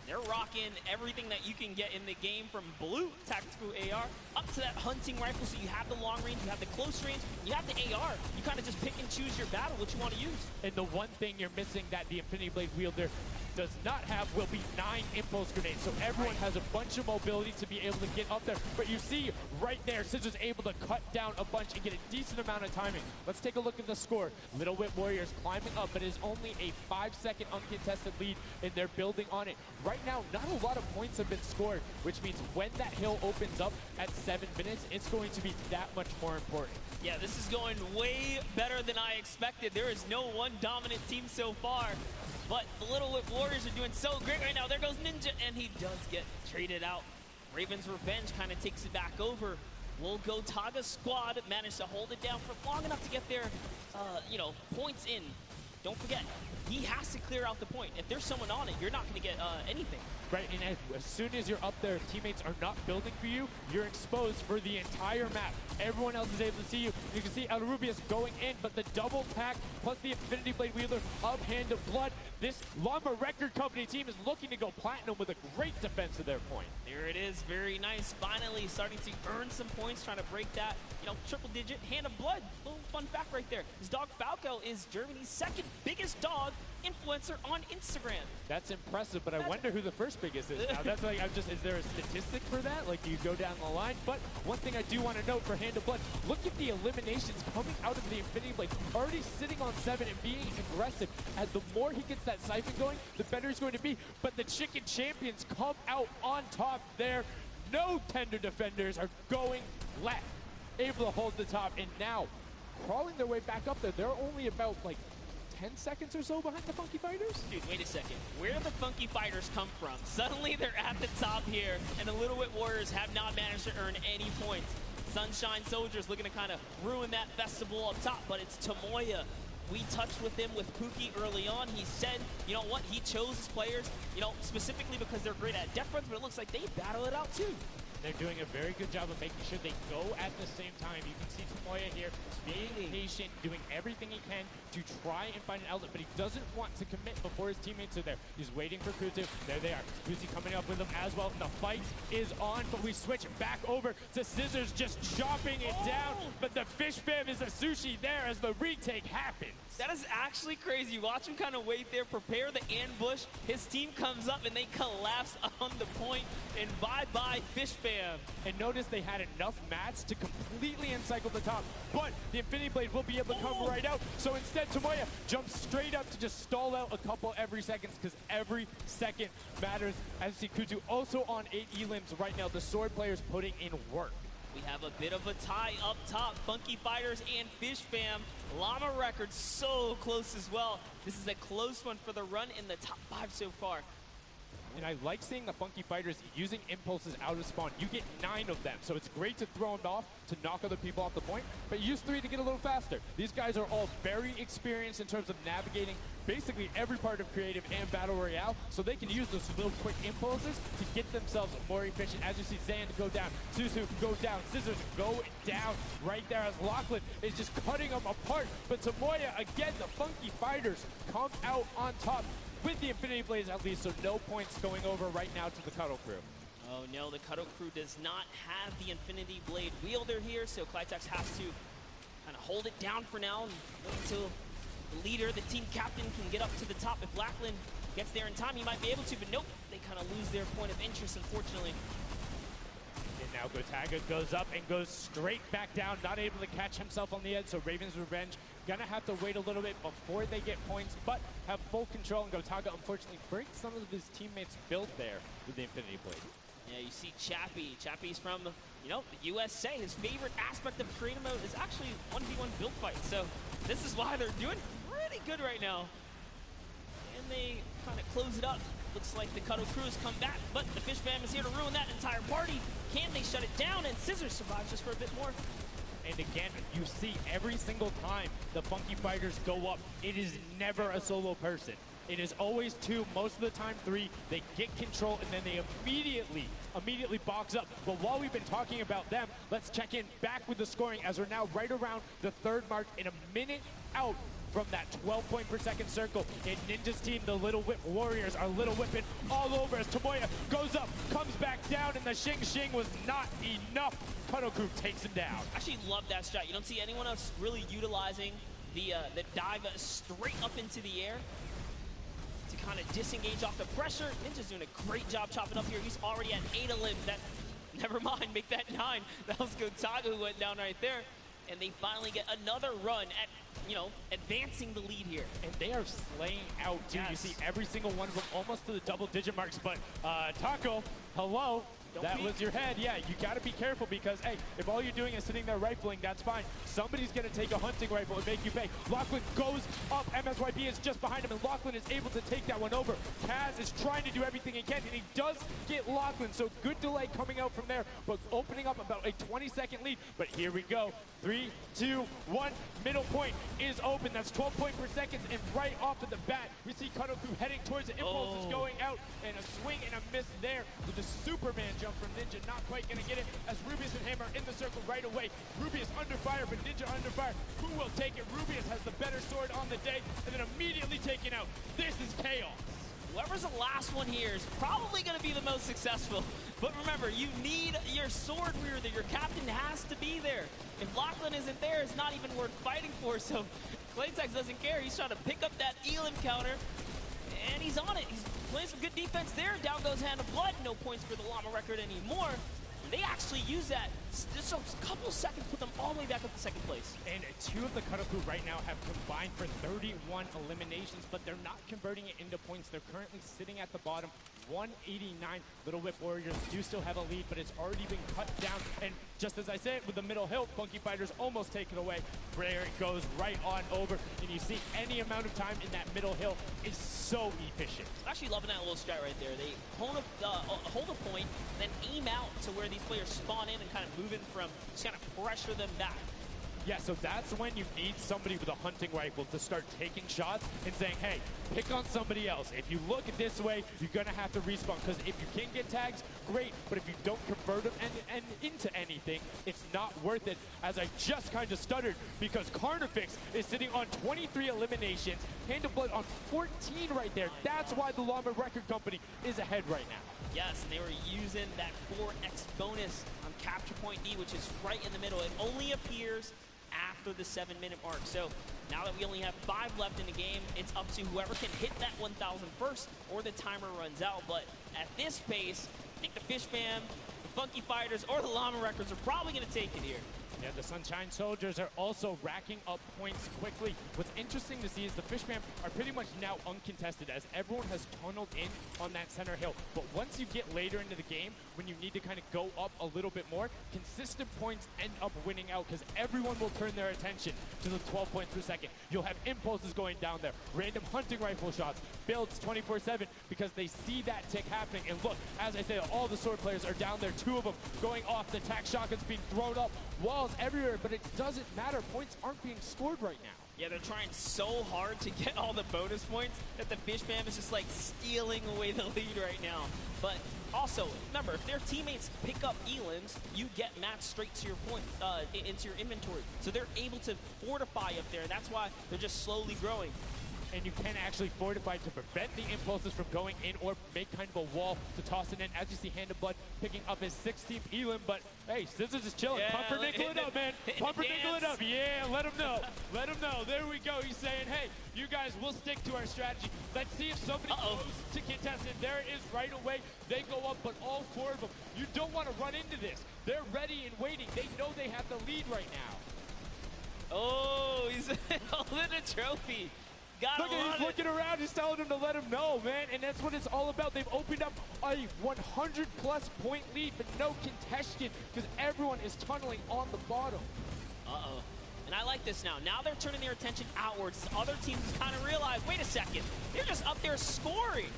They're rocking everything that you can get in the game, from blue tactical AR up to that hunting rifle, so you have the long range, you have the close range, you have the AR. You kind of just pick and choose your battle, what you want to use. And the one thing you're missing that the Infinity Blade wielder does not have will be 9 impulse grenades. So everyone has a bunch of mobility to be able to get up there. But you see right there, Scissors able to cut down a bunch and get a decent amount of timing. Let's take a look at the score. Little Whip Warriors climbing up, but it is only a 5-second uncontested lead, and they're building on it. Right now, not a lot of points have been scored, which means when that hill opens up at 7 minutes, it's going to be that much more important. Yeah, this is going way better than I expected. There is no one dominant team so far, but the Little Whip Warriors are doing so great right now. There goes Ninja, and he does get traded out. Raven's Revenge kind of takes it back over. Will Gotaga's squad manage to hold it down for long enough to get their, points in? Don't forget, he has to clear out the point. If there's someone on it, you're not going to get anything. Right, and as soon as you're up there, if teammates are not building for you, you're exposed for the entire map. Everyone else is able to see you. You can see El Rubius going in, but the double tack plus the Infinity Blade wielder of Hand of Blood. This Llama Record Company team is looking to go platinum with a great defense of their point. There it is, very nice. Finally starting to earn some points, trying to break that, triple digit Hand of Blood. Little fun fact right there. His dog Falco is Germany's second biggest dog influencer on Instagram. That's impressive, but I wonder who the first biggest is now. That's like, is there a statistic for that? Like, you go down the line? But one thing I do want to note for Hand of Blood, look at the eliminations coming out of the Infinity Blade. Already sitting on 7 and being aggressive. And the more he gets that siphon going, the better he's going to be. But the Chicken Champions come out on top there. No tender defenders are going left. Able to hold the top, and now crawling their way back up there. They're only about, 10 seconds or so behind the Funky Fighters? Dude, wait a second. Where did the Funky Fighters come from? Suddenly they're at the top here, and the Little Whip Warriors have not managed to earn any points. Sunshine Soldiers looking to kind of ruin that festival up top, but it's Tomoya. We touched with him with Pookie early on. He said, you know what, he chose his players, specifically because they're great at depth runs, but it looks like they battle it out too. They're doing a very good job of making sure they go at the same time. You can see Tomoya here being patient, doing everything he can to try and find an outlet, but he doesn't want to commit before his teammates are there. He's waiting for Kuzu. There they are. Kuzu coming up with him as well. The fight is on, but we switch back over to Scissors just chopping it down, but the fish fam is a sushi there as the retake happens. That is actually crazy. Watch him kind of wait there, prepare the ambush. His team comes up and they collapse on the point, and bye-bye fish fam. And notice they had enough mats to completely encircle the top, but the Infinity Blade will be able to come right out. So instead, Tomoya jumps straight up to just stall out a couple every seconds, because every second matters. As you see Kuzu also on 8 elims right now. The sword players putting in work. We have a bit of a tie up top. Funky Fighters and Fish Fam. Llama Records so close as well. This is a close one for the run in the top 5 so far. And I like seeing the Funky Fighters using impulses out of spawn. You get 9 of them, so it's great to throw them off to knock other people off the point, but use 3 to get a little faster. These guys are all very experienced in terms of navigating basically every part of creative and Battle Royale, so they can use those little quick impulses to get themselves more efficient. As you see Zan go down, Suzu go down, Scissors go down right there as Lachlan is just cutting them apart. But Tomoya, again, the Funky Fighters come out on top with the Infinity Blades at least, so no points going over right now to the Cuddle Crew. Oh no, the Cuddle Crew does not have the Infinity Blade wielder here, so Clitex has to kind of hold it down for now and wait until the leader, the team captain, can get up to the top. If Lachlan gets there in time, he might be able to, but nope, they kind of lose their point of interest, unfortunately. And now Gotaga goes up and goes straight back down, not able to catch himself on the edge, so Raven's Revenge gonna have to wait a little bit before they get points, but have full control, and Gotaga unfortunately breaks some of his teammates' build there with the Infinity Blade. Yeah, you see Chappie. Chappie's from, the USA. His favorite aspect of creative mode is actually 1v1 build fights, so this is why they're doing pretty good right now. And they kind of close it up. Looks like the Cuddle Crew has come back, but the Fish Fam is here to ruin that entire party. Can they shut it down? And Scissors survives just for a bit more. And again, you see every single time the Funky Fighters go up, it is never a solo person. It is always 2, most of the time 3. They get control and then they immediately box up. But while we've been talking about them, let's check in back with the scoring as we're now right around the 3rd mark and a minute out from that 12-point-per-second circle. And Ninja's team, the Little Whip Warriors, are Little Whipping all over as Tomoya goes up, comes back down, and the Shing was not enough. Kadoku takes him down. I actually love that strat. You don't see anyone else really utilizing the dive straight up into the air to kind of disengage off the pressure. Ninja's doing a great job chopping up here. He's already at 8 of limbs. Never mind, make that 9. That was Gotaga who went down right there. And they finally get another run at, advancing the lead here. And they are slaying out, too. Yes. You see every single one of them almost to the double-digit marks. But Taco, hello. That was your head. Yeah, you got to be careful because, hey, if all you're doing is sitting there rifling, that's fine. Somebody's going to take a hunting rifle and make you pay. Lachlan goes up. MSYP is just behind him, and Lachlan is able to take that one over. Kaz is trying to do everything he can, and he does get Lachlan. So good delay coming out from there, but opening up about a 20-second lead. But here we go. 3, 2, 1. Middle point is open. That's 12 points per second, and right off of the bat, we see Kadoku heading towards it. Impulse is going out, and a swing and a miss there with the Superman jump from Ninja. Not quite going to get it as Rubius and Hammer in the circle right away. Rubius under fire, but Ninja under fire. Who will take it? Rubius has the better sword on the day, and then immediately taken out. This is chaos. Whoever's the last one here is probably going to be the most successful. But remember, you need your sword wielder. Your captain has to be there. If Lachlan isn't there, it's not even worth fighting for. So Claytex doesn't care. He's trying to pick up that Elim counter. And he's on it. He's playing some good defense there. Down goes Hand of Blood. No points for the Llama record anymore. They actually use that. Just a couple seconds, put them all the way back up to second place. And 2 of the Kadoku right now have combined for 31 eliminations, but they're not converting it into points. They're currently sitting at the bottom, 189. Little Whip Warriors do still have a lead, but it's already been cut down. And just as I said, with the middle hill, Funky Fighters almost take it away. There it goes right on over. And you see any amount of time in that middle hill is so efficient. I'm actually loving that little strat right there. They hold a point, then aim out to where these players spawn in and kind of move in from, just kind of pressure them back. Yeah, so that's when you need somebody with a hunting rifle to start taking shots and saying, hey, pick on somebody else. If you look at this way, you're going to have to respawn, because if you can get tags, great, but if you don't convert them and into anything, it's not worth it, as I just kind of stuttered, because Carnifex is sitting on 23 eliminations, Hand of Blood on 14 right there. That's why the Llama Record Company is ahead right now. Yes, and they were using that 4x bonus on Capture Point D, which is right in the middle. It only appears after the 7-minute mark. So now that we only have 5 left in the game, it's up to whoever can hit that 1,000 first or the timer runs out. But at this pace, I think the Fish Fam, the Funky Fighters, or the Llama Records are probably going to take it here. Yeah, the Sunshine Soldiers are also racking up points quickly. What's interesting to see is the Fish Fam are pretty much now uncontested, as everyone has tunneled in on that center hill. But once you get later into the game, when you need to kind of go up a little bit more, consistent points end up winning out, because everyone will turn their attention to the 12 points per second. You'll have impulses going down there, random hunting rifle shots, builds 24/7, because they see that tick happening. And look, as I said, all the sword players are down there, 2 of them going off, the attack shotguns being thrown up, walls everywhere, but it doesn't matter. Points aren't being scored right now. Yeah, they're trying so hard to get all the bonus points that the Fish Fam is just like stealing away the lead right now. But also, remember, if their teammates pick up Elims, you get matched straight to your point, into your inventory. So they're able to fortify up there, and that's why they're just slowly growing. And you can actually fortify to prevent the impulses from going in or make kind of a wall to toss it in. As you see, Hand of Blood picking up his 16th Elim, but hey, Scissors is chilling. Yeah, Pumpernickel it up, man. Pumpernickel it up. Yeah, let him know. Let him know. There we go. He's saying, hey, you guys, we'll stick to our strategy. Let's see if somebody goes to contest it. There it is right away. They go up, but all 4 of them. You don't want to run into this. They're ready and waiting. They know they have the lead right now. Oh, he's holding a trophy. Look, he's looking around, he's telling him to let him know, man, and that's what it's all about. They've opened up a 100-plus point lead, but no contention, because everyone is tunneling on the bottom. Uh-oh. And I like this now. Now they're turning their attention outwards. Other teams kind of realize, wait a second, they're just up there scoring.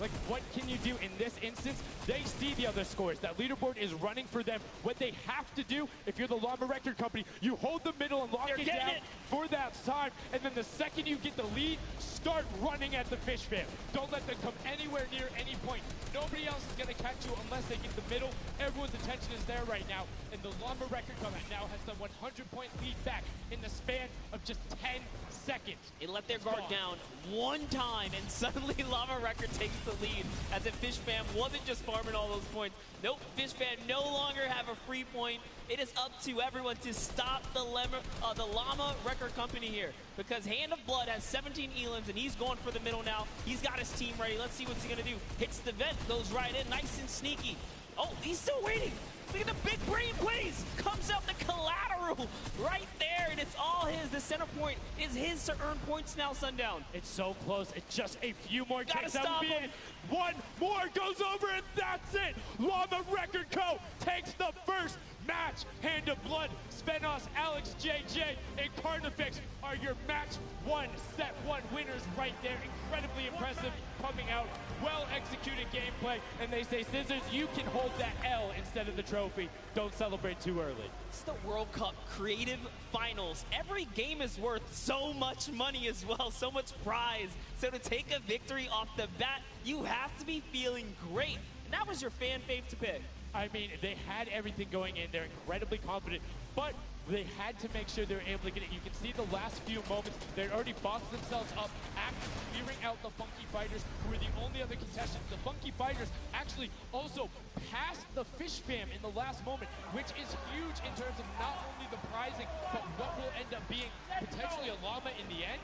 Like, what can you do in this instance? They see the other scores. That leaderboard is running for them. What they have to do, if you're the Llama Record Company, you hold the middle and lock it down for that time. And then the second you get the lead, start running at the Fish Fam. Don't let them come anywhere near any point. Nobody else is going to catch you unless they get the middle. Everyone's attention is there right now. And the Llama Record Company now has the 100-point lead back in the span of just 10 seconds. They let their guard down one time, and suddenly Llama Record takes the lead, as if Fish Fam wasn't just farming all those points. Nope, Fish Fam no longer have a free point. It is up to everyone to stop the Llama Record Company here, because Hand of Blood has 17 elims, and he's going for the middle now. He's got his team ready. Let's see what's he going to do. Hits the vent, goes right in, nice and sneaky. Oh, he's still waiting. Look at the big brain plays. Comes out the collateral right there, and it's all his. The center point is his to earn points now, Sundown. It's so close. It's just a few more kicks. Gotta stop him. One more goes over, and that's it. Llama Record Co. takes the first match. Hand of Blood, Spenos, Alex JJ, and Carnifex are your match one, set one winners right there. Incredibly impressive coming out. Well executed gameplay, and they say, Scissors, you can hold that L instead of the trophy. Don't celebrate too early. It's the World Cup Creative Finals. Every game is worth so much money as well, so much prize. So to take a victory off the bat, you have to be feeling great. And that was your fan fave to pick. I mean, they had everything going in. They're incredibly confident, but they had to make sure they were able to get it. You can see the last few moments, they'd already boxed themselves up after clearing out the Funky Fighters, who were the only other contestants. The Funky Fighters actually also passed the Fish Fam in the last moment, which is huge in terms of not only the prizing, but what will end up being potentially a llama in the end.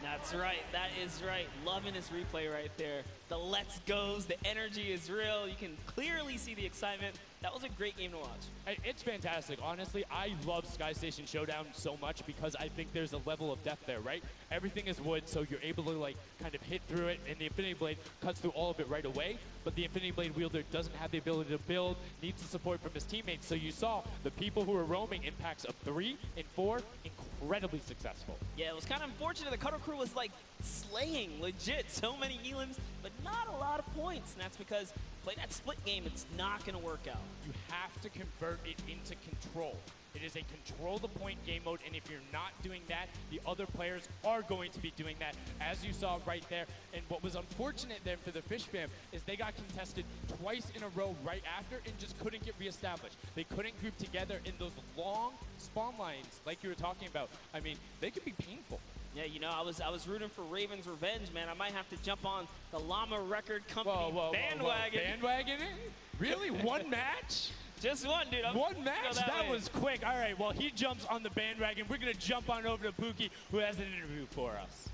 That's right. That is right. Loving this replay right there. The let's goes, the energy is real. You can clearly see the excitement. That was a great game to watch. It's fantastic. Honestly, I love Sky Station Showdown so much because I think there's a level of depth there, right? Everything is wood, so you're able to like kind of hit through it, and the Infinity Blade cuts through all of it right away. But the Infinity Blade wielder doesn't have the ability to build, needs the support from his teammates. So you saw the people who were roaming in packs of 3 and 4, incredibly successful. Yeah, it was kind of unfortunate. The Cutter Crew was like slaying legit so many elims, but not a lot of points. And that's because play that split game, it's not going to work out. You have to convert it into control. It is a control the point game mode, and if you're not doing that, the other players are going to be doing that, as you saw right there. And what was unfortunate then for the Fish Fam is they got contested twice in a row right after and just couldn't get reestablished. They couldn't group together in those long spawn lines like you were talking about. I mean, they could be painful. Yeah, you know, I was rooting for Raven's revenge, man. I might have to jump on the Llama Record Company bandwagon. Bandwagon it? Really? One match? Just one, dude. One match? That was quick. All right, well, he jumps on the bandwagon. We're going to jump on over to Pookie, who has an interview for us.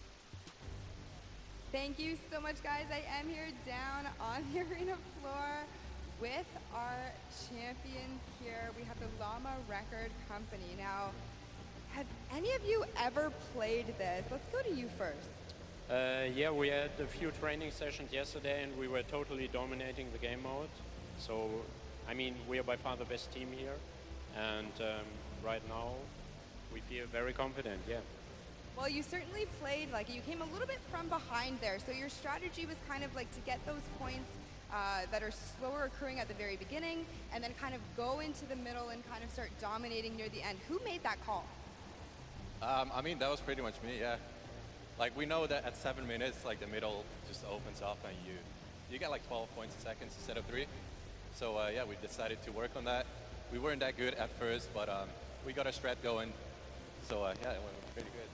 Thank you so much, guys. I am here down on the arena floor with our champions here. We have the Llama Record Company. Now, have any of you ever played this? Let's go to you first. Yeah, we had a few training sessions yesterday, and we were totally dominating the game mode. So, I mean, we are by far the best team here, and right now we feel very confident, yeah. Well, you certainly played, like, you came a little bit from behind there, so your strategy was kind of like to get those points that are slower accruing at the very beginning, and then kind of go into the middle and kind of start dominating near the end. Who made that call? I mean, that was pretty much me, yeah. Like, we know that at 7 minutes, like, the middle just opens up and you get like 12 points a second instead of 3. So, yeah, we decided to work on that. We weren't that good at first, but we got our strat going. So, yeah, it went pretty good.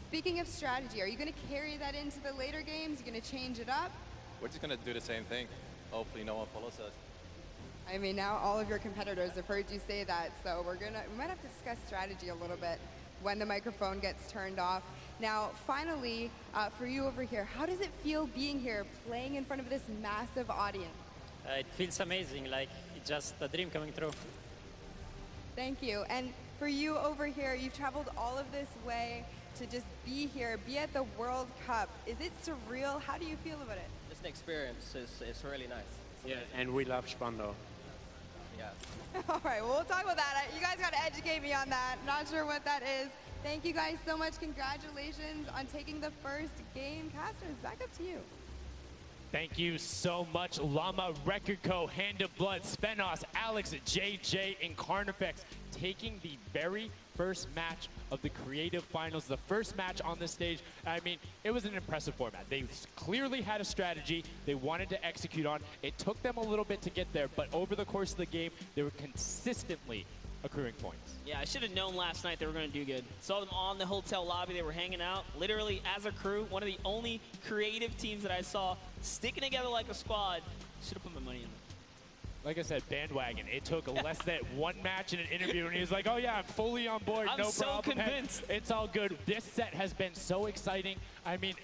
Speaking of strategy, are you going to carry that into the later games? You going to change it up? We're just going to do the same thing. Hopefully no one follows us. I mean, now all of your competitors have heard you say that, so we might have to discuss strategy a little bit when the microphone gets turned off. Now, finally, for you over here, how does it feel being here, playing in front of this massive audience? It feels amazing, like it's just a dream coming true. Thank you. And for you over here, you've traveled all of this way to just be here, be at the World Cup. Is it surreal? How do you feel about it? Just an experience. It's really nice. Yeah, and we love Spandau. Yeah. All right, well, we'll talk about that. You guys got to educate me on that. Not sure what that is. Thank you guys so much. Congratulations on taking the first game. Casters, back up to you. Thank you so much, Llama, Record Co., Hand of Blood, Spenos, Alex, JJ, and Carnifex, taking the very first match of the creative finals, the first match on the stage. I mean, it was an impressive format. They clearly had a strategy they wanted to execute on. It took them a little bit to get there, but over the course of the game, they were consistently accruing points. Yeah, I should have known last night they were going to do good. Saw them on the hotel lobby. They were hanging out, literally as a crew. One of the only creative teams that I saw sticking together like a squad. Should have put my money in them. Like I said, bandwagon. It took less than one match in an interview, and he was like, oh yeah, I'm fully on board, I'm no so problem. convinced. Hey, it's all good. This set has been so exciting. I mean,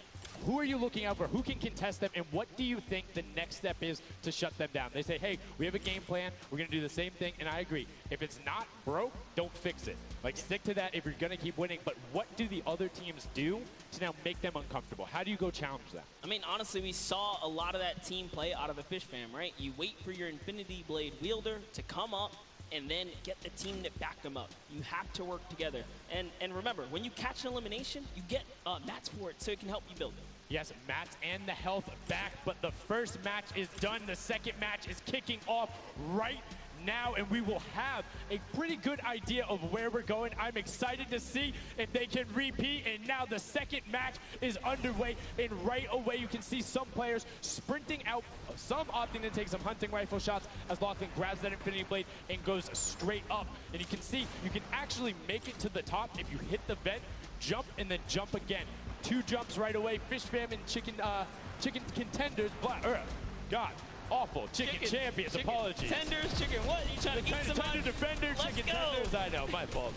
who are you looking out for? Who can contest them? And what do you think the next step is to shut them down? They say, hey, we have a game plan. We're going to do the same thing. And I agree. If it's not broke, don't fix it. Like, stick to that if you're going to keep winning. But what do the other teams do to now make them uncomfortable? How do you go challenge that? I mean, honestly, we saw a lot of that team play out of the Fish Fam, right? You wait for your Infinity Blade wielder to come up and then get the team that back them up. You have to work together. And remember, when you catch an elimination, you get mats for it so it can help you build it. Yes, mats and the health back, but the first match is done. The second match is kicking off right now, and we will have a pretty good idea of where we're going. I'm excited to see if they can repeat, and now the second match is underway, and right away you can see some players sprinting out, some opting to take some hunting rifle shots as Lachlan grabs that Infinity Blade and goes straight up. And you can see you can actually make it to the top if you hit the vent, jump, and then jump again. 2 jumps right away. Fish Fam and chicken contenders. God, awful. Chicken champions. Apologies. Tenders, chicken what? You trying to eat some Tender defender, chicken tenders. I know, my fault.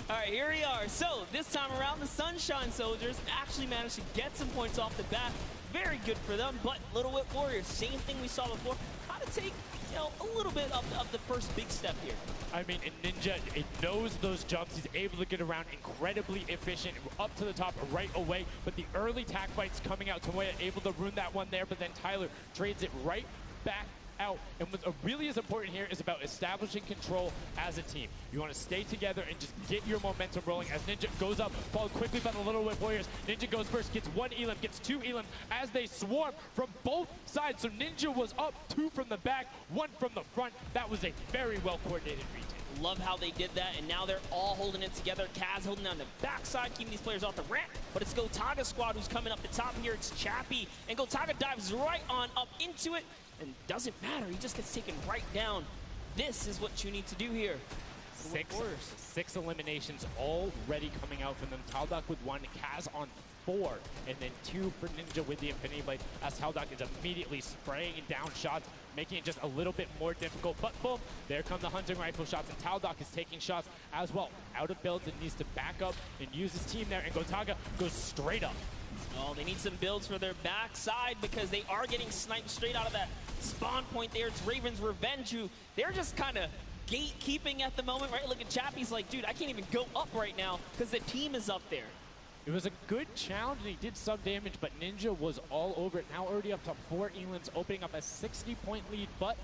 All right, here we are. So this time around, the Sunshine Soldiers actually managed to get some points off the bat. Very good for them. But Little Whip Warriors, same thing we saw before. How to take, you know, a little bit of the first big step here. I mean, Ninja, it knows those jumps. He's able to get around, incredibly efficient, up to the top right away. But the early tack fights coming out, Tomoya able to ruin that one there, but then Tyler trades it right back out. And what really is important here is about establishing control as a team. You want to stay together and just get your momentum rolling as Ninja goes up, followed quickly by the Little Whip Warriors. Ninja goes first, gets 1 elim, gets 2 elim as they swarm from both sides. So Ninja was up 2 from the back, 1 from the front. That was a very well coordinated retake. Love how they did that, and now they're all holding it together. Kaz holding down the backside, keeping these players off the ramp. But it's Gotaga's squad who's coming up the top here. It's Chappie, and Gotaga dives right on up into it, and doesn't matter. He just gets taken right down. This is what you need to do here. 6 eliminations already coming out from them. Taldock with 1, Kaz on 4, and then 2 for Ninja with the Infinity Blade, as Taldock is immediately spraying down shots, making it just a little bit more difficult. But boom, there come the hunting rifle shots, and Taldock is taking shots as well. Out of builds and needs to back up and use his team there, and Gotaga goes straight up. Oh, they need some builds for their backside because they are getting sniped straight out of that spawn point there. It's Raven's Revenge, who they're just kind of gatekeeping at the moment, right? Look at Chappie's like, dude, I can't even go up right now because the team is up there. It was a good challenge, and he did some damage, but Ninja was all over it. Now already up to 4 elims, opening up a 60-point lead, but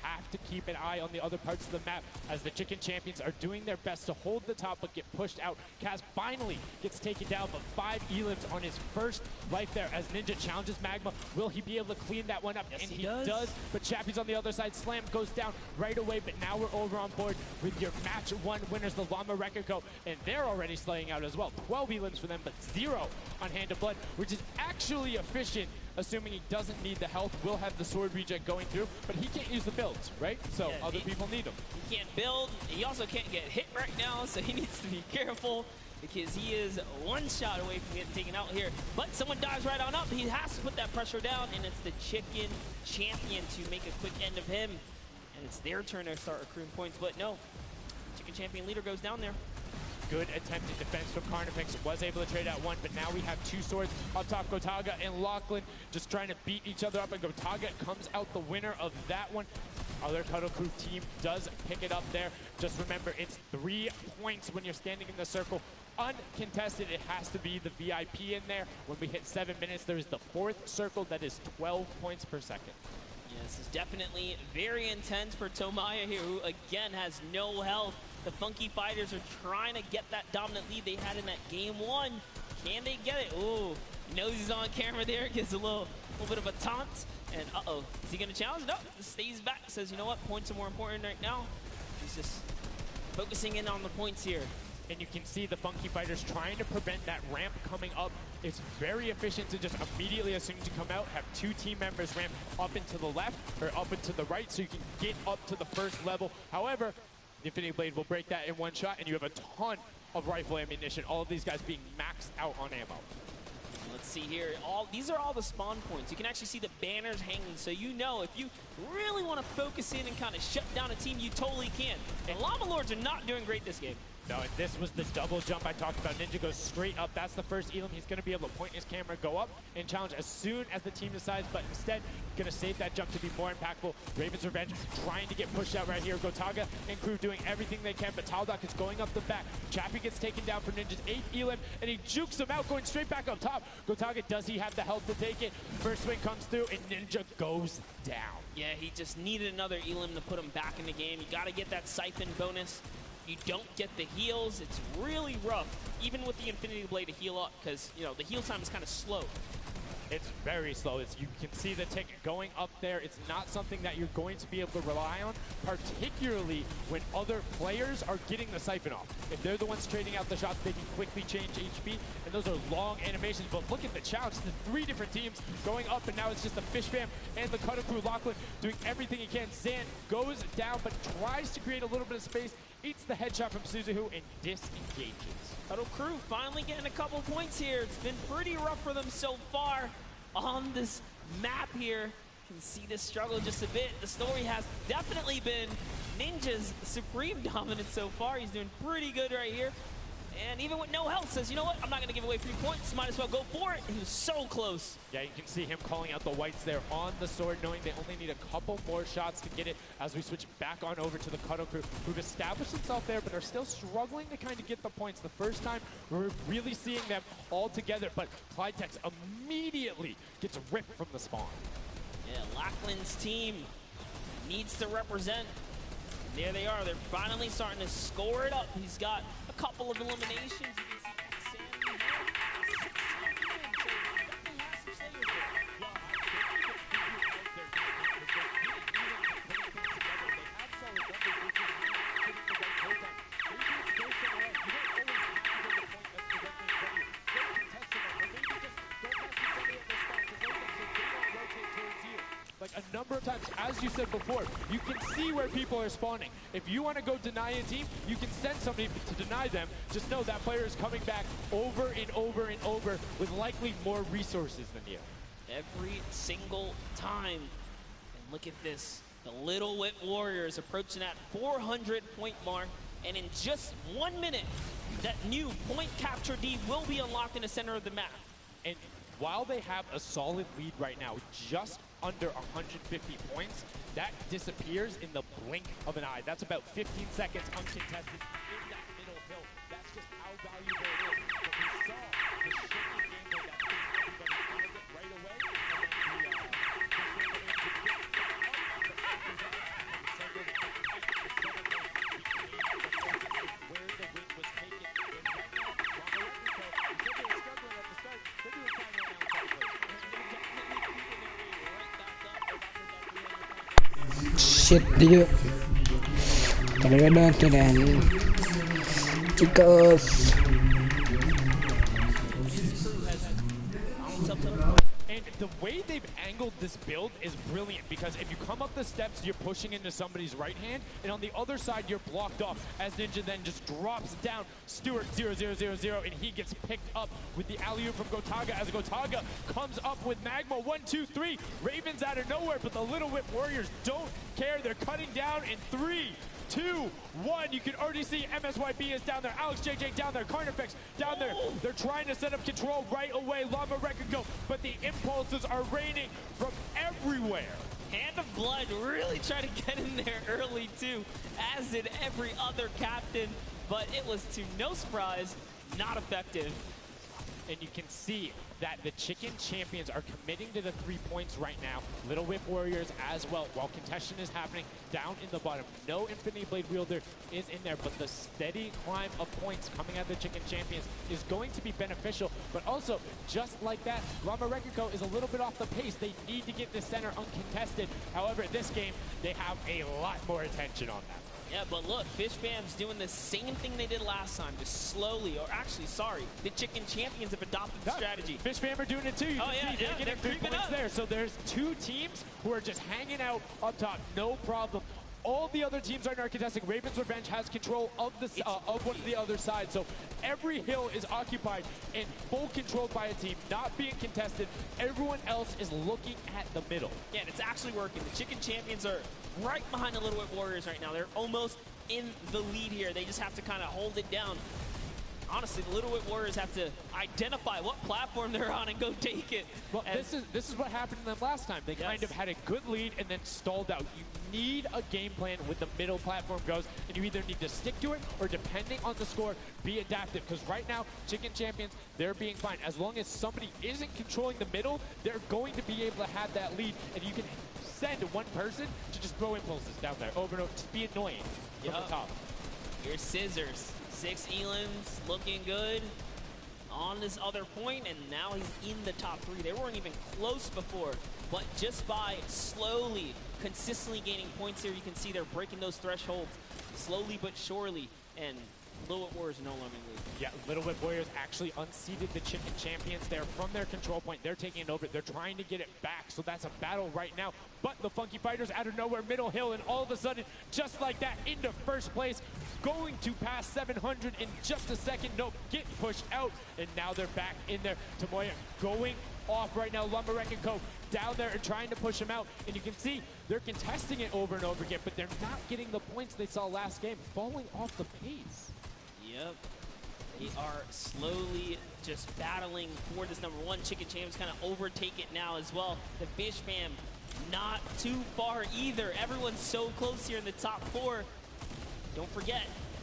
have to keep an eye on the other parts of the map as the Chicken Champions are doing their best to hold the top but get pushed out. Kaz finally gets taken down, but 5 elims on his first life there as Ninja challenges Magma. Will he be able to clean that one up? Yes, and he does. But Chappie's on the other side. Slam goes down right away, but now we're over on board with your match 1 winners, the Llama Record Co., and they're already slaying out as well. 12 elims for them, but 0 on Hand of Blood, which is actually efficient. Assuming he doesn't need the health, will have the sword reject going through, but he can't use the builds, right? So yeah, other people need him. He can't build. He also can't get hit right now, so he needs to be careful because he is 1 shot away from getting taken out here. But someone dives right on up. He has to put that pressure down, and it's the Chicken Champion to make a quick end of him. And it's their turn to start accruing points, but no. Chicken Champion leader goes down there. Good attempted defense from Carnifex, was able to trade out 1, but now we have 2 swords up top. Gotaga and Lachlan just trying to beat each other up, and Gotaga comes out the winner of that one. Other Cuddle Crew team does pick it up there. Just remember, it's 3 points when you're standing in the circle. Uncontested, it has to be the VIP in there. When we hit 7 minutes, there is the 4th circle that is 12 points per second. Yeah, this is definitely very intense for Tomoya here, who again has no health. The Funky Fighters are trying to get that dominant lead they had in that game 1. Can they get it? Ooh, knows he's on camera there. Gets a little little bit of a taunt. And uh-oh, is he gonna challenge? No, stays back, says, you know what, points are more important right now. He's just focusing in on the points here. And you can see the Funky Fighters trying to prevent that ramp coming up. It's very efficient to just immediately, as soon as you come out, have 2 team members ramp up into the left or up into the right so you can get up to the first level. However, the Infinity Blade will break that in one shot, and you have a ton of rifle ammunition. All of these guys being maxed out on ammo. Let's see here. These are all the spawn points. You can actually see the banners hanging, so you know if you really want to focus in and kind of shut down a team, you totally can. And Llama Lords are not doing great this game. No, and this was the double jump I talked about. Ninja goes straight up. That's the first Elam. He's going to be able to point his camera, go up, and challenge as soon as the team decides, but instead, going to save that jump to be more impactful. Raven's Revenge trying to get pushed out right here. Gotaga and crew doing everything they can, but Taldock is going up the back. Chappie gets taken down for Ninja's 8th Elam, and he jukes him out, going straight back up top. Gotaga, does he have the health to take it? First swing comes through, and Ninja goes down. Yeah, he just needed another Elam to put him back in the game. You got to get that siphon bonus. You don't get the heals. It's really rough, even with the Infinity Blade to heal up, because, you know, the heal time is kind of slow. It's very slow. You can see the tick going up there. It's not something that you're going to be able to rely on, particularly when other players are getting the siphon off. If they're the ones trading out the shots, they can quickly change HP, and those are long animations. But look at the challenge. The 3 different teams going up, and now it's just the Fish Fam and the Cutter Crew. Lachlan doing everything he can. Zan goes down, but tries to create a little bit of space, eats the headshot from Suzuhu, and disengages. Cutter Crew finally getting a couple points here. It's been pretty rough for them so far on this map here. You can see this struggle just a bit. The story has definitely been Ninja's supreme dominance so far. He's doing pretty good right here. And even with no health, says, you know what, I'm not going to give away 3 points. Might as well go for it. He was so close. Yeah, you can see him calling out the whites there on the sword, knowing they only need a couple more shots to get it as we switch back on over to the Cutter Crew, who've established themselves there, but are still struggling to kind of get the points. The first time we're really seeing them all together, but Clyde Tex immediately gets ripped from the spawn. Yeah, Lachlan's team needs to represent. There they are. They're finally starting to score it up. He's got a couple of eliminations. You can see Sam like a number of times, as you said before, you can see where people are spawning. If you want to go deny a team, you can send somebody to deny them. Just know that player is coming back over and over and over with likely more resources than you. Every single time. And look at this. The Little Whip Warriors approaching that 400-point mark. And in just 1 minute, that new point capture D will be unlocked in the center of the map. And while they have a solid lead right now, just under 150 points, that disappears in the blink of an eye. That's about 15 seconds uncontested in that middle hill. That's just how valuable it is. But we saw the shifting gameplay that everybody found it right away. Where the win was taken. And right now, they were struggling at the start. They're doing fine right now. Shit dia. Kadang-kadang chicos. And the way they've angled this build is brilliant, because if you come up the steps, you're pushing into somebody's right hand, and on the other side, you're blocked off, as Ninja then just drops down Stewart 0-0-0-0, and he gets picked up with the alley-oop from Gotaga, as Gotaga comes up with Magma. 1, 2, 3. Ravens out of nowhere, but the Little Whip Warriors don't care. They're cutting down in 3, 2, 1. You can already see MSYB is down there. Alex JJ down there. Carnifex down there. They're trying to set up control right away. Llama Record go, but the impulses are raining from everywhere. Hand of Blood really tried to get in there early too, as did every other captain, but it was to no surprise not effective. and you can see that the Chicken Champions are committing to the 3 points right now. Little Whip Warriors as well, while contention is happening down in the bottom. No Infinity Blade Wielder is in there, but the steady climb of points coming out of the Chicken Champions is going to be beneficial, but also, just like that, Llama Record Co. is a little bit off the pace. They need to get the center uncontested. However, this game, they have a lot more attention on them. Yeah, but look, Fish Fam's doing the same thing they did last time, just slowly, or actually, sorry, the Chicken Champions have adopted the strategy. Fish Fam are doing it too. You can see they're getting 3 points there. So there's 2 teams who are just hanging out up top, no problem. All the other teams are contesting. Raven's Revenge has control of the of one of the other side. So every hill is occupied and full controlled by a team, not being contested. Everyone else is looking at the middle. Yeah, and it's actually working. The Chicken Champions are right behind the Little Whip Warriors right now. They're almost in the lead here. They just have to kind of hold it down. Honestly, the Little Whip Warriors have to identify what platform they're on and go take it. Well, this is what happened to them last time. They kind of had a good lead and then stalled out. You need a game plan with the middle platform goes, and you either need to stick to it or, depending on the score, be adaptive. Because right now, Chicken Champions, they're being fine. As long as somebody isn't controlling the middle, they're going to be able to have that lead, and you can send one person to just throw impulses down there over and over. Just be annoying from the top. Here's Scissors. 6 Elans looking good on this other point, and now he's in the top 3. They weren't even close before, but just by slowly, consistently gaining points here, you can see they're breaking those thresholds slowly but surely, and Little Whip Warriors are no longer in the lead. Yeah, Little Whip Warriors actually unseated the Chicken Champions there from their control point. They're taking it over. They're trying to get it back, so that's a battle right now. But the Funky Fighters out of nowhere, middle hill, and all of a sudden, just like that, into first place, going to pass 700 in just a second. Nope, get pushed out, and now they're back in there. Tomoya going off right now. Llama Record Co. down there and trying to push him out, and you can see they're contesting it over and over again, but they're not getting the points they saw last game, falling off the pace. Yep. They are slowly just battling for this number 1. Chicken Champions kind of overtake it now as well. The Fish Fam not too far either. Everyone's so close here in the top 4. Don't forget,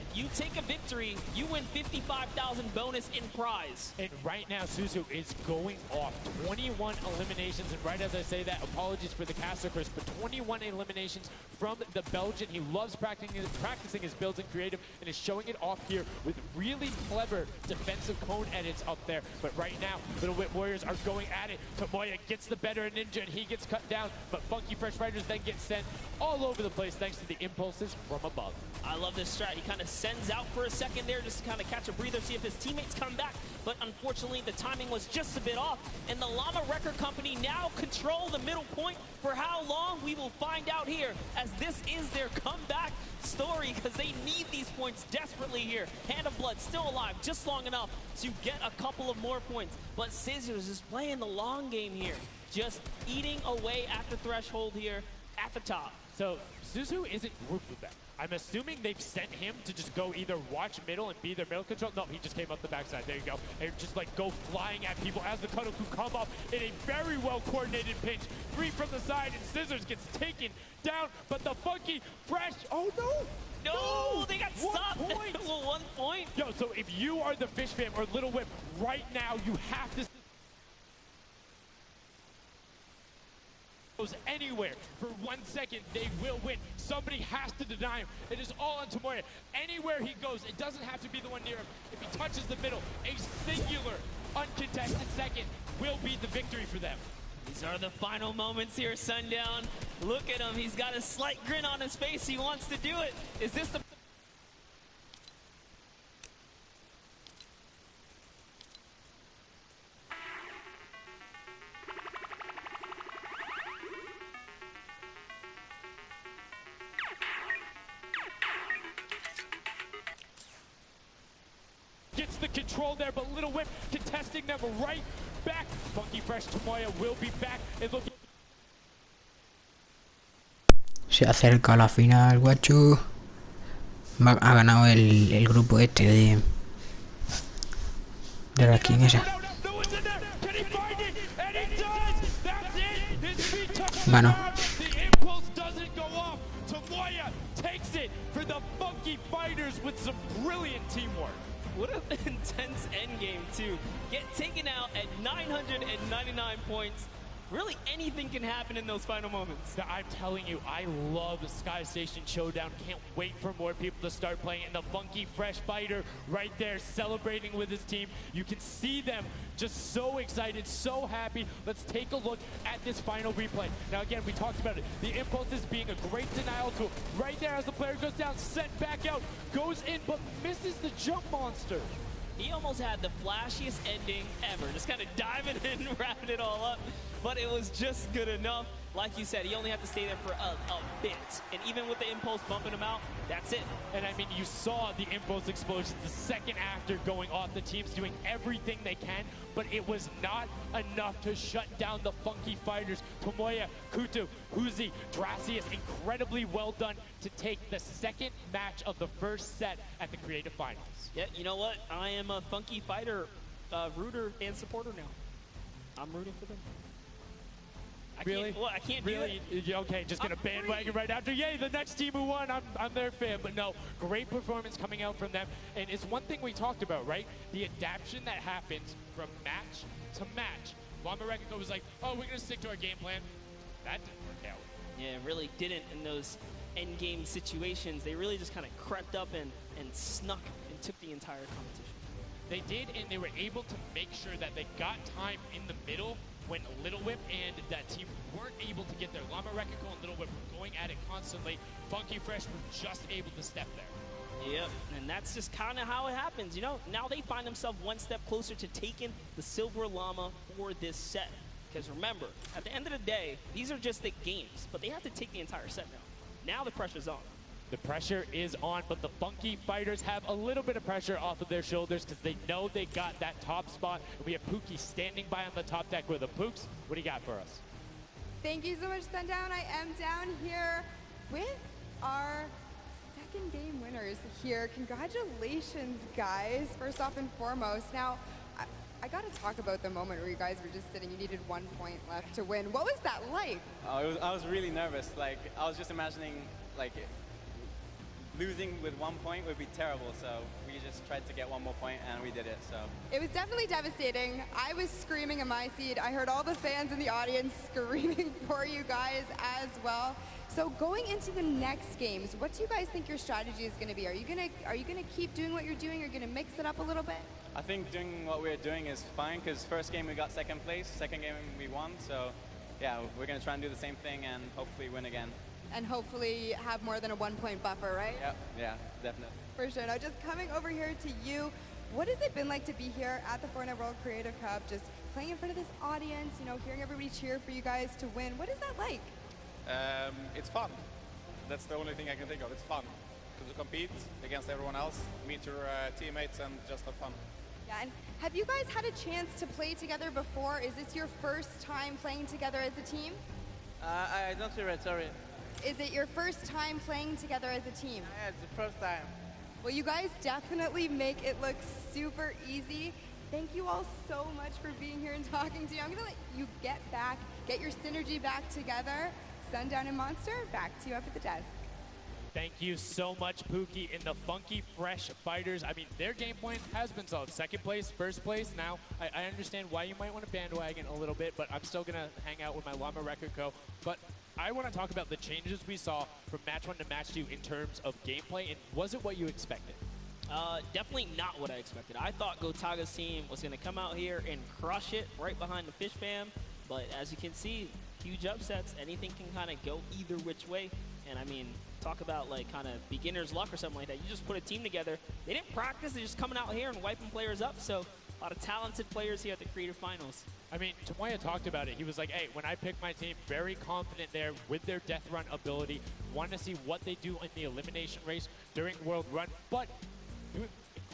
if you take a victory, you win 55,000 bonus in prize. And right now, Suzu is going off 21 eliminations. And right as I say that, apologies for the caster, Chris, but 21 eliminations from the Belgian. He loves practicing his builds in creative and is showing it off here with really clever defensive cone edits up there. But right now, Little Whip Warriors are going at it. Tomoya gets the better of Ninja and he gets cut down, but Funky Fresh Fighters then get sent all over the place thanks to the impulses from above. I love this strat. He kind of sends out for a second there just to kind of catch a breather, see if his teammates come back. But unfortunately, the timing was just a bit off. And the Llama Record Company now control the middle point. For how long, we will find out here, as this is their comeback story, because they need these points desperately here. Hand of Blood still alive, just long enough to get a couple of more points. But Scissors is playing the long game here, just eating away at the threshold here at the top. So Suzu isn't grouped with them. I'm assuming they've sent him to just go either watch middle and be their middle control. No, he just came up the backside. There you go. And just like go flying at people as the Kodoku come up in a very well coordinated pinch. 3 from the side, and Scissors gets taken down. But the Funky Fresh, oh no! No, they got stopped. 1 point. Well, 1 point. Yo, so if you are the Fish Fam or Little Whip, right now you have to anywhere for 1 second, they will win. Somebody has to deny him. It is all on Tomoya. Anywhere he goes, it doesn't have to be the one near him. If he touches the middle, a singular uncontested second will be the victory for them. These are the final moments here, Sundown. Look at him. He's got a slight grin on his face. He wants to do it. Is this the... Gets the control there, but Little Whip contesting them right back. Funky Fresh Tomoya will be back. And look. Se acerca la final, guacho. Ha ganado el grupo este de la king esa. Ganó. The impulse doesn't go off. Tomoya takes it for the Funky Fighters with some brilliant teamwork. What an intense endgame, too. Get taken 999 points. Really, anything can happen in those final moments. I'm telling you, I love the Sky Station Showdown. Can't wait for more people to start playing. And the Funky Fresh Fighter right there celebrating with his team. You can see them just so excited, so happy. Let's take a look at this final replay. Now, again, we talked about it. The impulse is being a great denial tool. Right there as the player goes down, sent back out, goes in, but misses the jump monster. He almost had the flashiest ending ever. Just kind of diving in and wrapping it all up. But it was just good enough. Like you said, he only had to stay there for a bit. And even with the impulse bumping him out, that's it. And I mean, you saw the impulse explosions the second after going off. The team's doing everything they can, but it was not enough to shut down the Funky Fighters. Tomoya, Kutu, Huzi, Dracius, incredibly well done to take the second match of the first set at the Creative Finals. Yeah, you know what? I am a Funky Fighter rooter and supporter now. I'm rooting for them. Really? I can't really? do it. Okay, just gonna bandwagon right after. Yay, the next team who won, I'm their fan. But no, great performance coming out from them. And it's one thing we talked about, right? The adaptation that happens from match to match. Llama Rekiko was like, oh, we're gonna stick to our game plan. That didn't work out. Yeah, it really didn't in those end game situations. They really just kind of crept up and snuck and took the entire competition. They did, and they were able to make sure that they got time in the middle when Little Whip and that team weren't able to get there. Llama Rekiko and Little Whip were going at it constantly. Funky Fresh were just able to step there. Yep, and that's just kind of how it happens, you know? Now they find themselves one step closer to taking the Silver Llama for this set. Because remember, at the end of the day, these are just the games, but they have to take the entire set now. Now the pressure's on. The pressure is on, but the Funky Fighters have a little bit of pressure off of their shoulders because they know they got that top spot. And we have Pookie standing by on the top deck with the Pooks. What do you got for us? Thank you so much, Sundown. I am down here with our second game winners here. Congratulations, guys, first off and foremost. Now, I got to talk about the moment where you guys were just sitting, you needed 1 point left to win. What was that like? I was really nervous. Like, I was just imagining, like, losing with 1 point would be terrible, so we just tried to get 1 more point, and we did it, so. It was definitely devastating. I was screaming in my seat. I heard all the fans in the audience screaming for you guys as well. So going into the next games, what do you guys think your strategy is going to be? Are you gonna keep doing what you're doing, or going to mix it up a little bit? I think doing what we're doing is fine, because first game we got second place, second game we won, so yeah, we're going to try and do the same thing and hopefully win again. And hopefully have more than a 1 point buffer, right? Yep, yeah, definitely. For sure. Now, just coming over here to you, what has it been like to be here at the Fortnite World Creative Cup, just playing in front of this audience, you know, hearing everybody cheer for you guys to win? What is that like? It's fun. That's the only thing I can think of. It's fun to compete against everyone else, meet your teammates, and just have fun. Yeah, and have you guys had a chance to play together before? Is this your first time playing together as a team? I don't hear it, sorry. Is it your first time playing together as a team? Yeah, it's the first time. Well, you guys definitely make it look super easy. Thank you all so much for being here and talking to me. I'm going to let you get your synergy back together. Sundown and Monster, back to you up at the desk. Thank you so much, Pookie, and the Funky Fresh Fighters. I mean, their game plan has been solid. Second place, first place. Now, I understand why you might want to bandwagon a little bit, but I'm still going to hang out with my Llama Rekiko. But I want to talk about the changes we saw from match 1 to match 2 in terms of gameplay, and was it what you expected? Definitely not what I expected. I thought Gotaga's team was going to come out here and crush it right behind the Fish Fam, but as you can see, huge upsets. Anything can kind of go either which way, and I mean, talk about like kind of beginner's luck or something like that. You just put a team together. They didn't practice. They're just coming out here and wiping players up, so a lot of talented players here at the Creative Finals. I mean, Tomoya talked about it. He was like, hey, when I pick my team, very confident there with their death run ability. Want to see what they do in the elimination race during World Run, but doing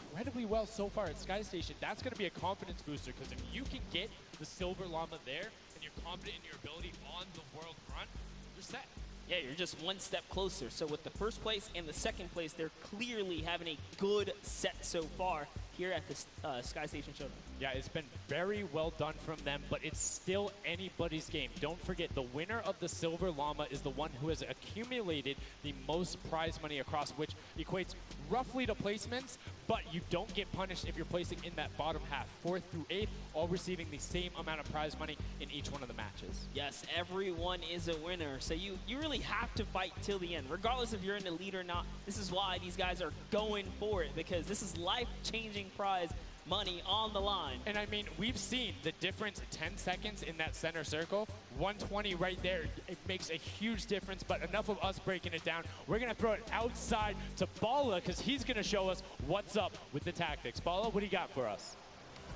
incredibly well so far at Sky Station. That's going to be a confidence booster, because if you can get the Silver Llama there and you're confident in your ability on the World Run, you're set. Yeah, you're just one step closer. So with the first place and the second place, they're clearly having a good set so far here at the Sky Station Showdown. Yeah, it's been very well done from them, but it's still anybody's game. Don't forget, the winner of the Silver Llama is the one who has accumulated the most prize money across, which equates roughly to placements, but you don't get punished if you're placing in that bottom half, 4th through 8th, all receiving the same amount of prize money in each one of the matches. Yes, everyone is a winner, so you really have to fight till the end, regardless if you're in the lead or not. This is why these guys are going for it, because this is life-changing prize money on the line. And I mean, we've seen the difference 10 seconds in that center circle. 120 right there, it makes a huge difference, but enough of us breaking it down. We're gonna throw it outside to Bala, because he's gonna show us what's up with the tactics. Bala, what do you got for us?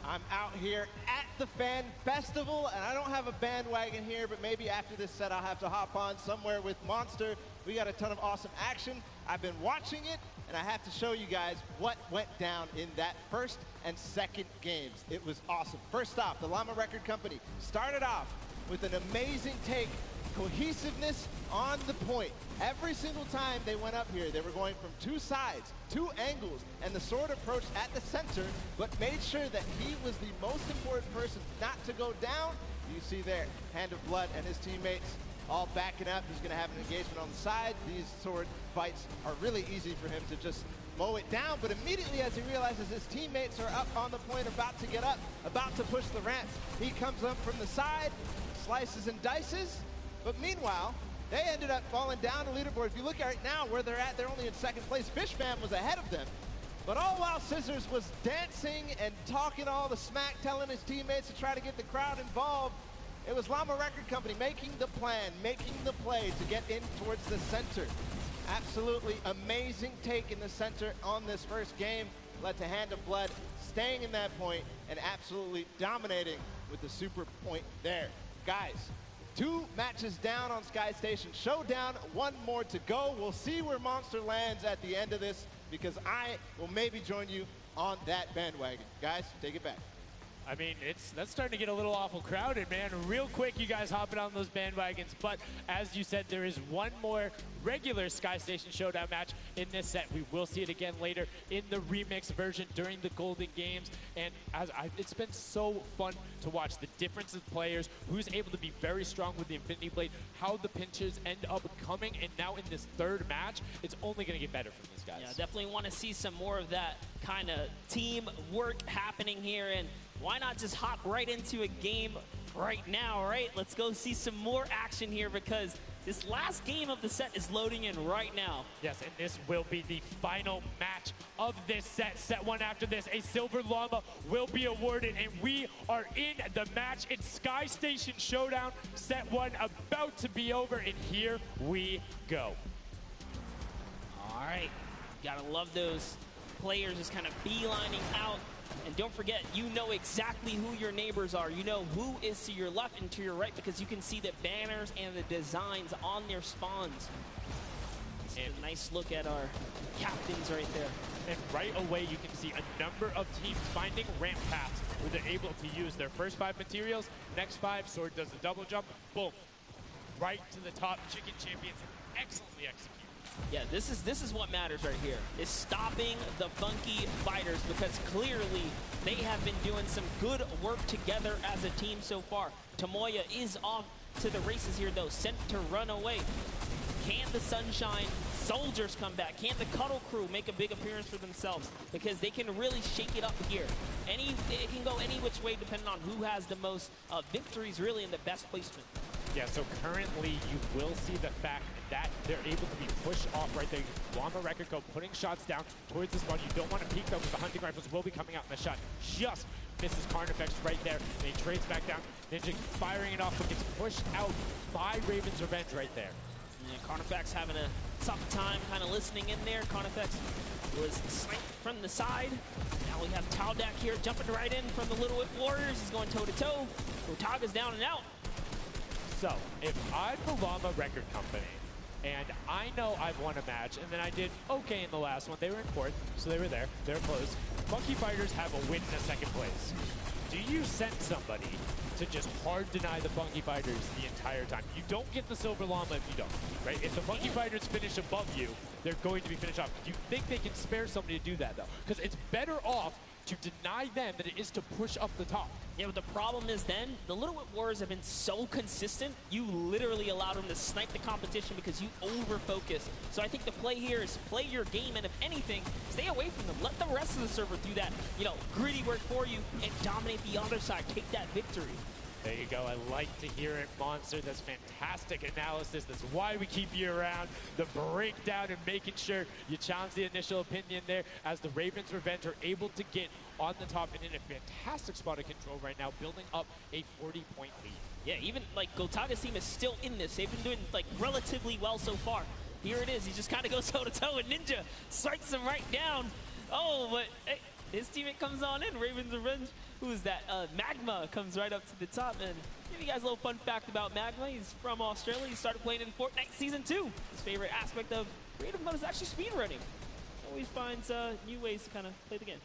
I'm out here at the Fan Festival, and I don't have a bandwagon here, but maybe after this set I'll have to hop on somewhere with Monster. We got a ton of awesome action. I've been watching it, and I have to show you guys what went down in that first and second games. It was awesome. First off, the Llama Record Company started off with an amazing take, cohesiveness on the point. Every single time they went up here, they were going from 2 sides, 2 angles, and the sword approached at the center, but made sure that he was the most important person not to go down. You see there, Hand of Blood and his teammates all backing up. He's going to have an engagement on the side. These sword fights are really easy for him to just mow it down, but immediately as he realizes his teammates are up on the point, about to get up, about to push the ramps, he comes up from the side, slices and dices, but meanwhile, they ended up falling down the leaderboard. If you look at right now where they're at, they're only in 2nd place. Fishman was ahead of them, but all while Scissors was dancing and talking all the smack, telling his teammates to try to get the crowd involved. It was Llama Record Company making the plan, making the play to get in towards the center. Absolutely amazing take in the center on this first game. Led to Hand of Blood staying in that point and absolutely dominating with the super point there. Guys, 2 matches down on Sky Station Showdown, 1 more to go. We'll see where Monster lands at the end of this, because I will maybe join you on that bandwagon. Guys, take it back. I mean, that's starting to get a little awful crowded, man. Real quick, you guys hopping on those bandwagons. But as you said, there is 1 more regular Sky Station Showdown match in this set. We will see it again later in the remix version during the Golden Games. And it's been so fun to watch the difference of players, who's able to be very strong with the Infinity Blade, how the pinches end up coming. And now in this 3rd match, it's only going to get better from these guys. Yeah, definitely want to see some more of that kind of team work happening here. And why not just hop right into a game right now, right? Let's go see some more action here, because this last game of the set is loading in right now. Yes, and this will be the final match of this set. Set 1 after this, a Silver Llama will be awarded, and we are in the match. It's Sky Station Showdown. Set 1 about to be over, and here we go. All right, gotta love those players just kind of beelining out. And don't forget, you know exactly who your neighbors are. You know who is to your left and to your right, because you can see the banners and the designs on their spawns. And a nice look at our captains right there. And right away, you can see a number of teams finding ramp paths where they're able to use their first 5 materials. Next 5, Sword does the double jump. Boom. Right to the top. Chicken Champions excellently executed. Yeah, this is what matters right here, is stopping the funky fighters, because clearly they have been doing some good work together as a team so far. Tomoya is off to the races here, though, sent to run away. Can the Sunshine Soldiers come back? Can the Cuddle Crew make a big appearance for themselves? Because they can really shake it up here. It can go any which way depending on who has the most victories, really, in the best placement. Yeah, so currently you will see the fact that they're able to be pushed off right there. Llama Record Co. putting shots down towards this one. You don't want to peek, though, because the hunting rifles will be coming out in the shot. Just misses Carnifex right there, and he trades back down. Ninja firing it off, but gets pushed out by Raven's Revenge right there. Yeah, Carnifex having a tough time kind of listening in there. Carnifex was sniped from the side. Now we have Taldak here jumping right in from the Little Whip Warriors. He's going toe-to-toe. Otaga's down and out. So, if I'm the Llama Record Company, and I know I've won a match, and then I did okay in the last one. They were in 4th, so they were there. They were close. Funky Fighters have a win in a 2nd place. Do you send somebody to just hard deny the Funky Fighters the entire time? You don't get the Silver Llama if you don't, right? If the Funky Fighters finish above you, they're going to be finished off. Do you think they can spare somebody to do that, though? Because it's better off to deny them than it is to push up the top. Yeah, but the problem is then, the Little Whip Warriors have been so consistent, you literally allowed them to snipe the competition because you over-focus. So I think the play here is play your game, and if anything, stay away from them. Let the rest of the server do that, you know, gritty work for you and dominate the other side. Take that victory. There you go. I like to hear it, Monster. That's fantastic analysis. That's why we keep you around. The breakdown and making sure you challenge the initial opinion there as the Ravens Revenge are able to get on the top and in a fantastic spot of control right now, building up a 40-point lead. Yeah, even like Gotaga's team is still in this. They've been doing like relatively well so far. Here it is. He just kind of goes toe-to-toe and Ninja strikes him right down. Oh, but hey, his teammate comes on in. Ravens Revenge. Who is that? Magma comes right up to the top. And give you guys a little fun fact about Magma. He's from Australia. He started playing in Fortnite Season 2. His favorite aspect of creative mode is actually speedrunning. Always finds new ways to kind of play the game.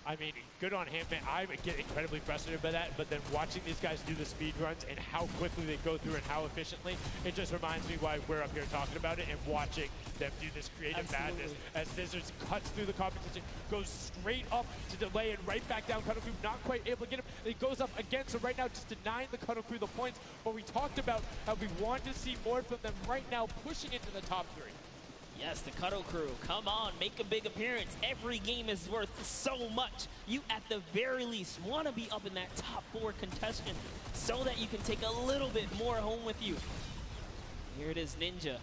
I mean, good on him, man. I get incredibly frustrated by that, but then watching these guys do the speed runs and how quickly they go through and how efficiently, it just reminds me why we're up here talking about it and watching them do this creative madness as Scissors cuts through the competition, goes straight up to delay and right back down Cuddle Crew, not quite able to get him. It goes up again, so right now just denying the Cuddle Crew the points, but we talked about how we want to see more from them right now, pushing into the top 3. Yes, the Cuddle Crew, come on, make a big appearance. Every game is worth so much. You, at the very least, want to be up in that top 4 contestant so that you can take a little bit more home with you. Here it is, Ninja.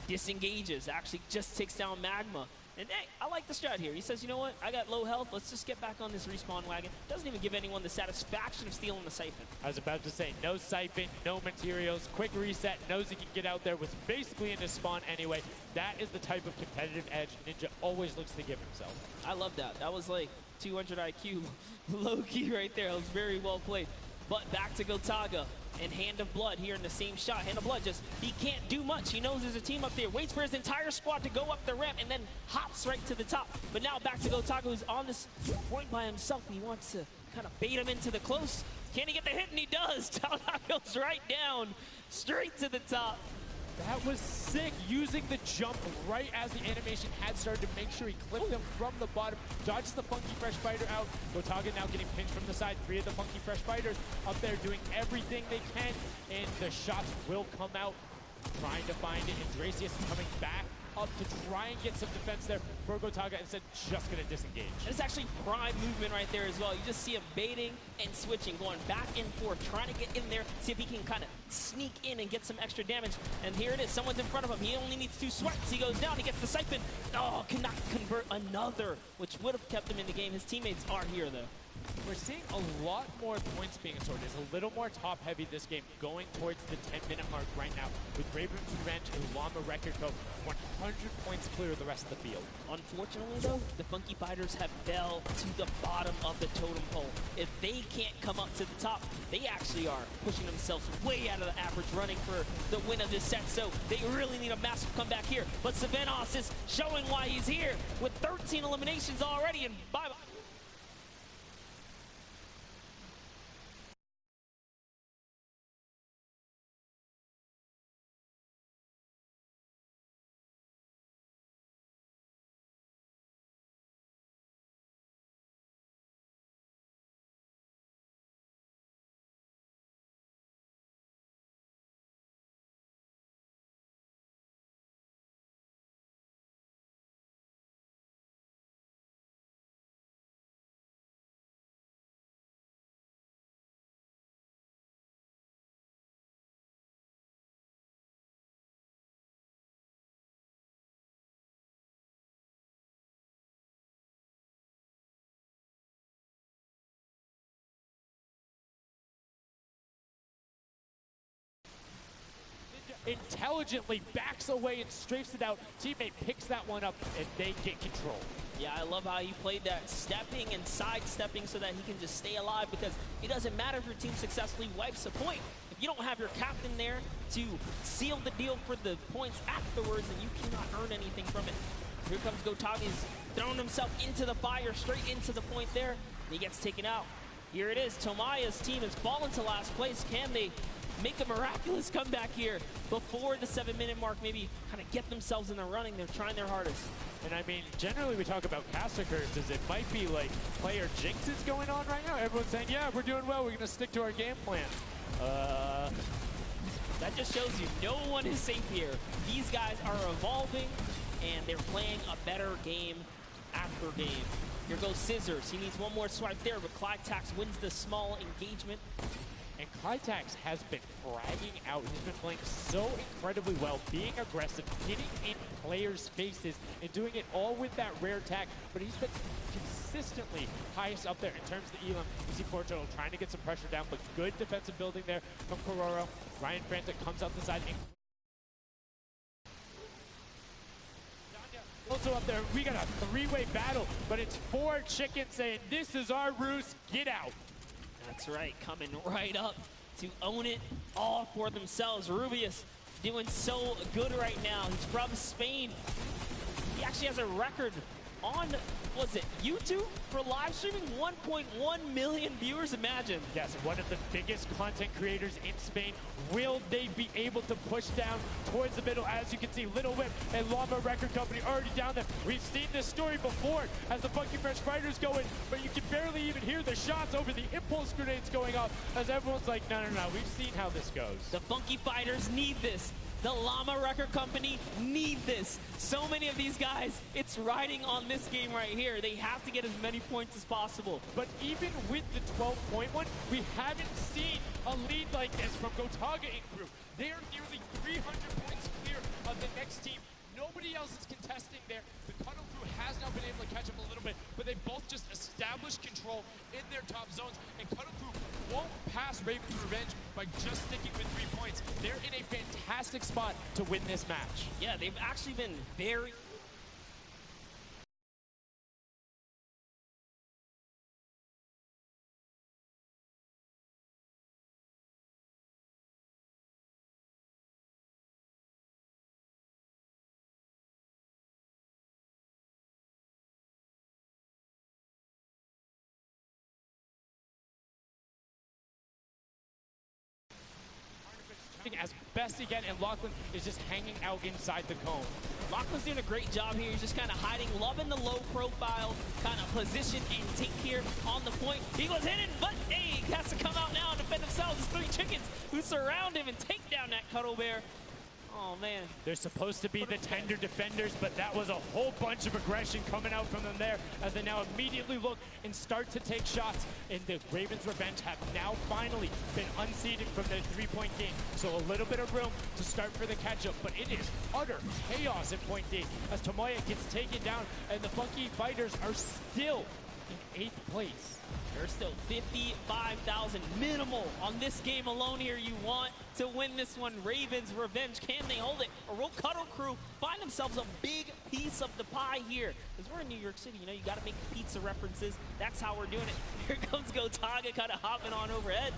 Disengages, actually just takes down Magma. And hey, I like the strat here. He says, you know what, I got low health, let's just get back on this respawn wagon. Doesn't even give anyone the satisfaction of stealing the siphon. I was about to say, no siphon, no materials, quick reset, knows he can get out there, was basically in his spawn anyway. That is the type of competitive edge Ninja always looks to give himself. I love that. That was like 200 IQ low-key right there. It was very well played. But back to Gotaga and Hand of Blood here in the same shot. Hand of Blood just, he can't do much. He knows there's a team up there, waits for his entire squad to go up the ramp and then hops right to the top. But now back to Gotaga, who's on this point by himself. And he wants to kind of bait him into the close. Can he get the hit? And he does. Talnot goes right down, straight to the top. That was sick, using the jump right as the animation had started to make sure he clipped them from the bottom, dodges the Funky Fresh Fighter out. Gotaga now getting pinched from the side. 3 of the Funky Fresh Fighters up there doing everything they can, and the shots will come out, trying to find it. And Dracius is coming back up to try and get some defense there for Gotaga, instead just going to disengage. And it's actually prime movement right there as well. You just see him baiting and switching, going back and forth, trying to get in there, see if he can kind of sneak in and get some extra damage. And here it is, someone's in front of him. He only needs 2 swipes. He goes down, he gets the siphon. Oh, cannot convert another, which would have kept him in the game. His teammates are here though. We're seeing a lot more points being sorted. It's a little more top-heavy this game, going towards the 10-minute mark right now, with Ravens Revenge and Llama Record Co. 100 points clear of the rest of the field. Unfortunately, though, the Funky Fighters have fell to the bottom of the totem pole. If they can't come up to the top, they actually are pushing themselves way out of the average, running for the win of this set. So they really need a massive comeback here. But Savenos is showing why he's here with 13 eliminations already, and bye-bye. Intelligently backs away and strafes it out. Teammate picks that one up and they get control. Yeah, I love how he played that, stepping and sidestepping so that he can just stay alive, because it doesn't matter if your team successfully wipes a point. If you don't have your captain there to seal the deal for the points afterwards, then you cannot earn anything from it. Here comes Gotaga. He's throwing himself into the fire, straight into the point there, and he gets taken out. Here it is. Tomaya's team has fallen to last place. Can they make a miraculous comeback here before the 7-minute mark, maybe kind of get themselves in the running. They're trying their hardest. And I mean, generally we talk about caster curses. It might be like player jinxes going on right now. Everyone's saying, yeah, we're doing well. We're going to stick to our game plan. That just shows you no one is safe here. These guys are evolving, and they're playing a better game after game. Here goes Scissors. He needs one more swipe there, but Clytax wins the small engagement. And Clytax has been fragging out. He's been playing so incredibly well, being aggressive, getting in players' faces, and doing it all with that rare tag. But he's been consistently highest up there in terms of the elim. You see Porto trying to get some pressure down, but good defensive building there from Kororo. Ryan Frantic comes out the side. Also up there, we got a three-way battle, but it's 4 chickens saying, this is our roost, get out. That's right, coming right up to own it all for themselves. Rubius doing so good right now. He's from Spain. He actually has a record on, was it YouTube for live streaming? 1.1 million viewers, imagine. Yes, one of the biggest content creators in Spain. Will they be able to push down towards the middle? As you can see, Little Whip and Llama Record Company already down there. We've seen this story before as the Funky Fresh Fighters go in, but you can barely even hear the shots over the impulse grenades going off as everyone's like, no, we've seen how this goes. The Funky Fighters need this. The Llama Record Company need this. So many of these guys, it's riding on this game right here. They have to get as many points as possible. But even with the 12-point one, we haven't seen a lead like this from Gotaga and crew. They are nearly 300 points clear of the next team. Nobody else is contesting there. The Cuddle crew has now been able to catch up a little bit, but they both just established control in their top zones, and Cuddle crew won't pass Raven's Revenge by just sticking with 3 points. They're in a fantastic spot to win this match. Yeah, they've actually been very... as best he can, and Lachlan is just hanging out inside the cone. Lachlan's doing a great job here. He's just kind of hiding, loving the low profile kind of position and take here on the point. He was hidden, but hey, he has to come out now and defend themselves. It's 3 chickens who surround him and take down that Cuddle Bear. Oh, man. They're supposed to be the tender defenders, but that was a whole bunch of aggression coming out from them there as they now immediately look and start to take shots. And the Ravens Revenge have now finally been unseated from their 3-point game. So a little bit of room to start for the catch-up, but it is utter chaos in point D as Tomoya gets taken down, and the Funky Fighters are still in 8th place. There's still 55,000 minimal on this game alone here. You want to win this one. Ravens Revenge, can they hold it? Or will Cuddle Crew find themselves a big piece of the pie here? Because we're in New York City, you know, you got to make pizza references. That's how we're doing it. Here comes Gotaga kind of hopping on overhead.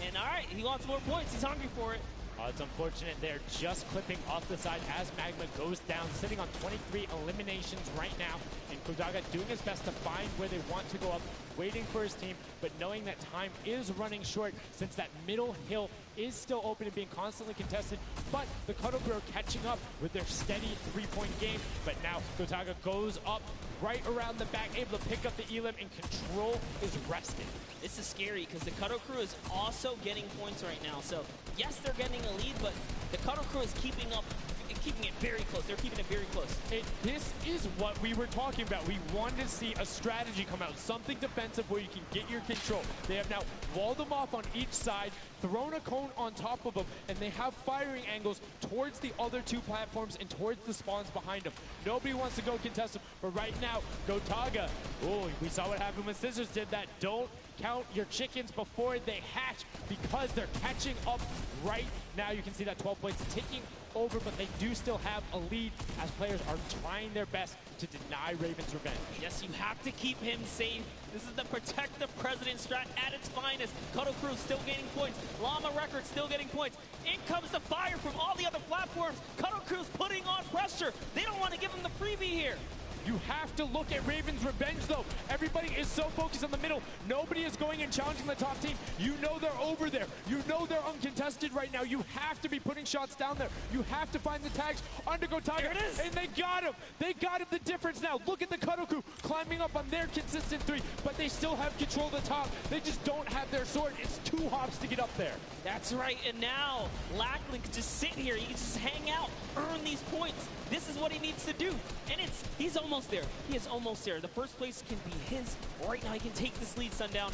And all right, he wants more points. He's hungry for it. It's unfortunate they're just clipping off the side as Magma goes down, sitting on 23 eliminations right now. And Kodaga doing his best to find where they want to go up, waiting for his team, but knowing that time is running short since that middle hill is still open and being constantly contested. But the Cuddle Crew are catching up with their steady 3-point game. But now Kodaga goes up right around the back, able to pick up the elim, and control is resting. This is scary because the Cuddle Crew is also getting points right now. So yes, they're getting a lead, but the Cuddle Crew is keeping it very close. They're keeping it very close. This is what we were talking about. We wanted to see a strategy come out, something defensive where you can get your control. They have now walled them off on each side, thrown a cone on top of them, and they have firing angles towards the other 2 platforms and towards the spawns behind them. Nobody wants to go contest them, but right now, Gotaga, oh, we saw what happened when Scissors did that. Don't count your chickens before they hatch because they're catching up right now. You can see that 12 points ticking over, but they do still have a lead as players are trying their best to deny Raven's Revenge. Yes, you have to keep him safe. This is the protect the president strat at its finest. Cuddle Crew still gaining points. Llama Records still getting points. In comes the fire from all the other platforms. Cuddle Crew's putting on pressure. They don't want to give him the freebie here. You have to look at Raven's Revenge, though. Everybody is so focused on the middle. Nobody is going and challenging the top team. You know they're over there. You know they're uncontested right now. You have to be putting shots down there. You have to find the tags under Gotaga. And they got him. They got him. The difference now. Look at the Cuddle Crew climbing up on their consistent 3, but they still have control of the top. They just don't have their sword. It's 2 hops to get up there. That's right, and now Lachlan can just sit here. He can just hang out, earn these points. This is what he needs to do, and he's almost there. He is almost there. The first place can be his. Right now, he can take this lead, Sundown.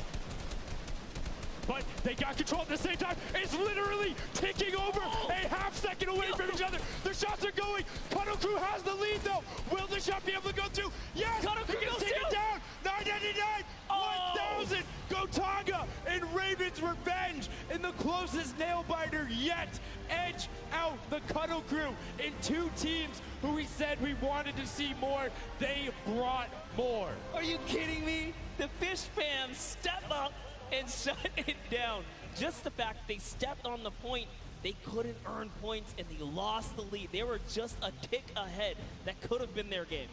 But they got control at the same time. It's literally ticking over a half second away from each other. The shots are going. Cuddle Crew has the lead, though. Will the shot be able to go through? Yes! Cuddle Crew goes take it down. 999, 1,000. Gotaga and Raven's Revenge in the closest nail biter yet. Edge out the Cuddle Crew in 2 teams who we said we wanted to see more. They brought more. Are you kidding me? The Fish fans step up and shut it down. Just the fact they stepped on the point, they couldn't earn points, and they lost the lead. They were just a tick ahead. That could have been their game.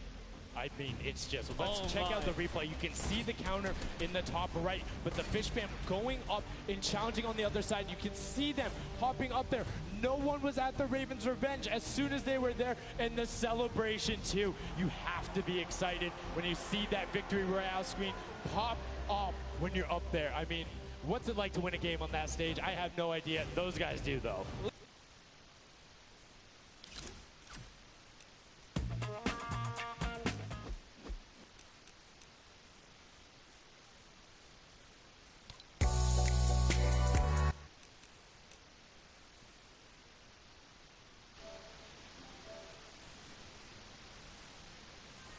I mean, it's just, let's check out the replay. You can see the counter in the top right, but the Fish fam going up and challenging on the other side. You can see them hopping up there. No one was at the Ravens' Revenge as soon as they were there, and the celebration too. You have to be excited when you see that Victory Royale screen pop up when you're up there. I mean, what's it like to win a game on that stage? I have no idea. Those guys do, though.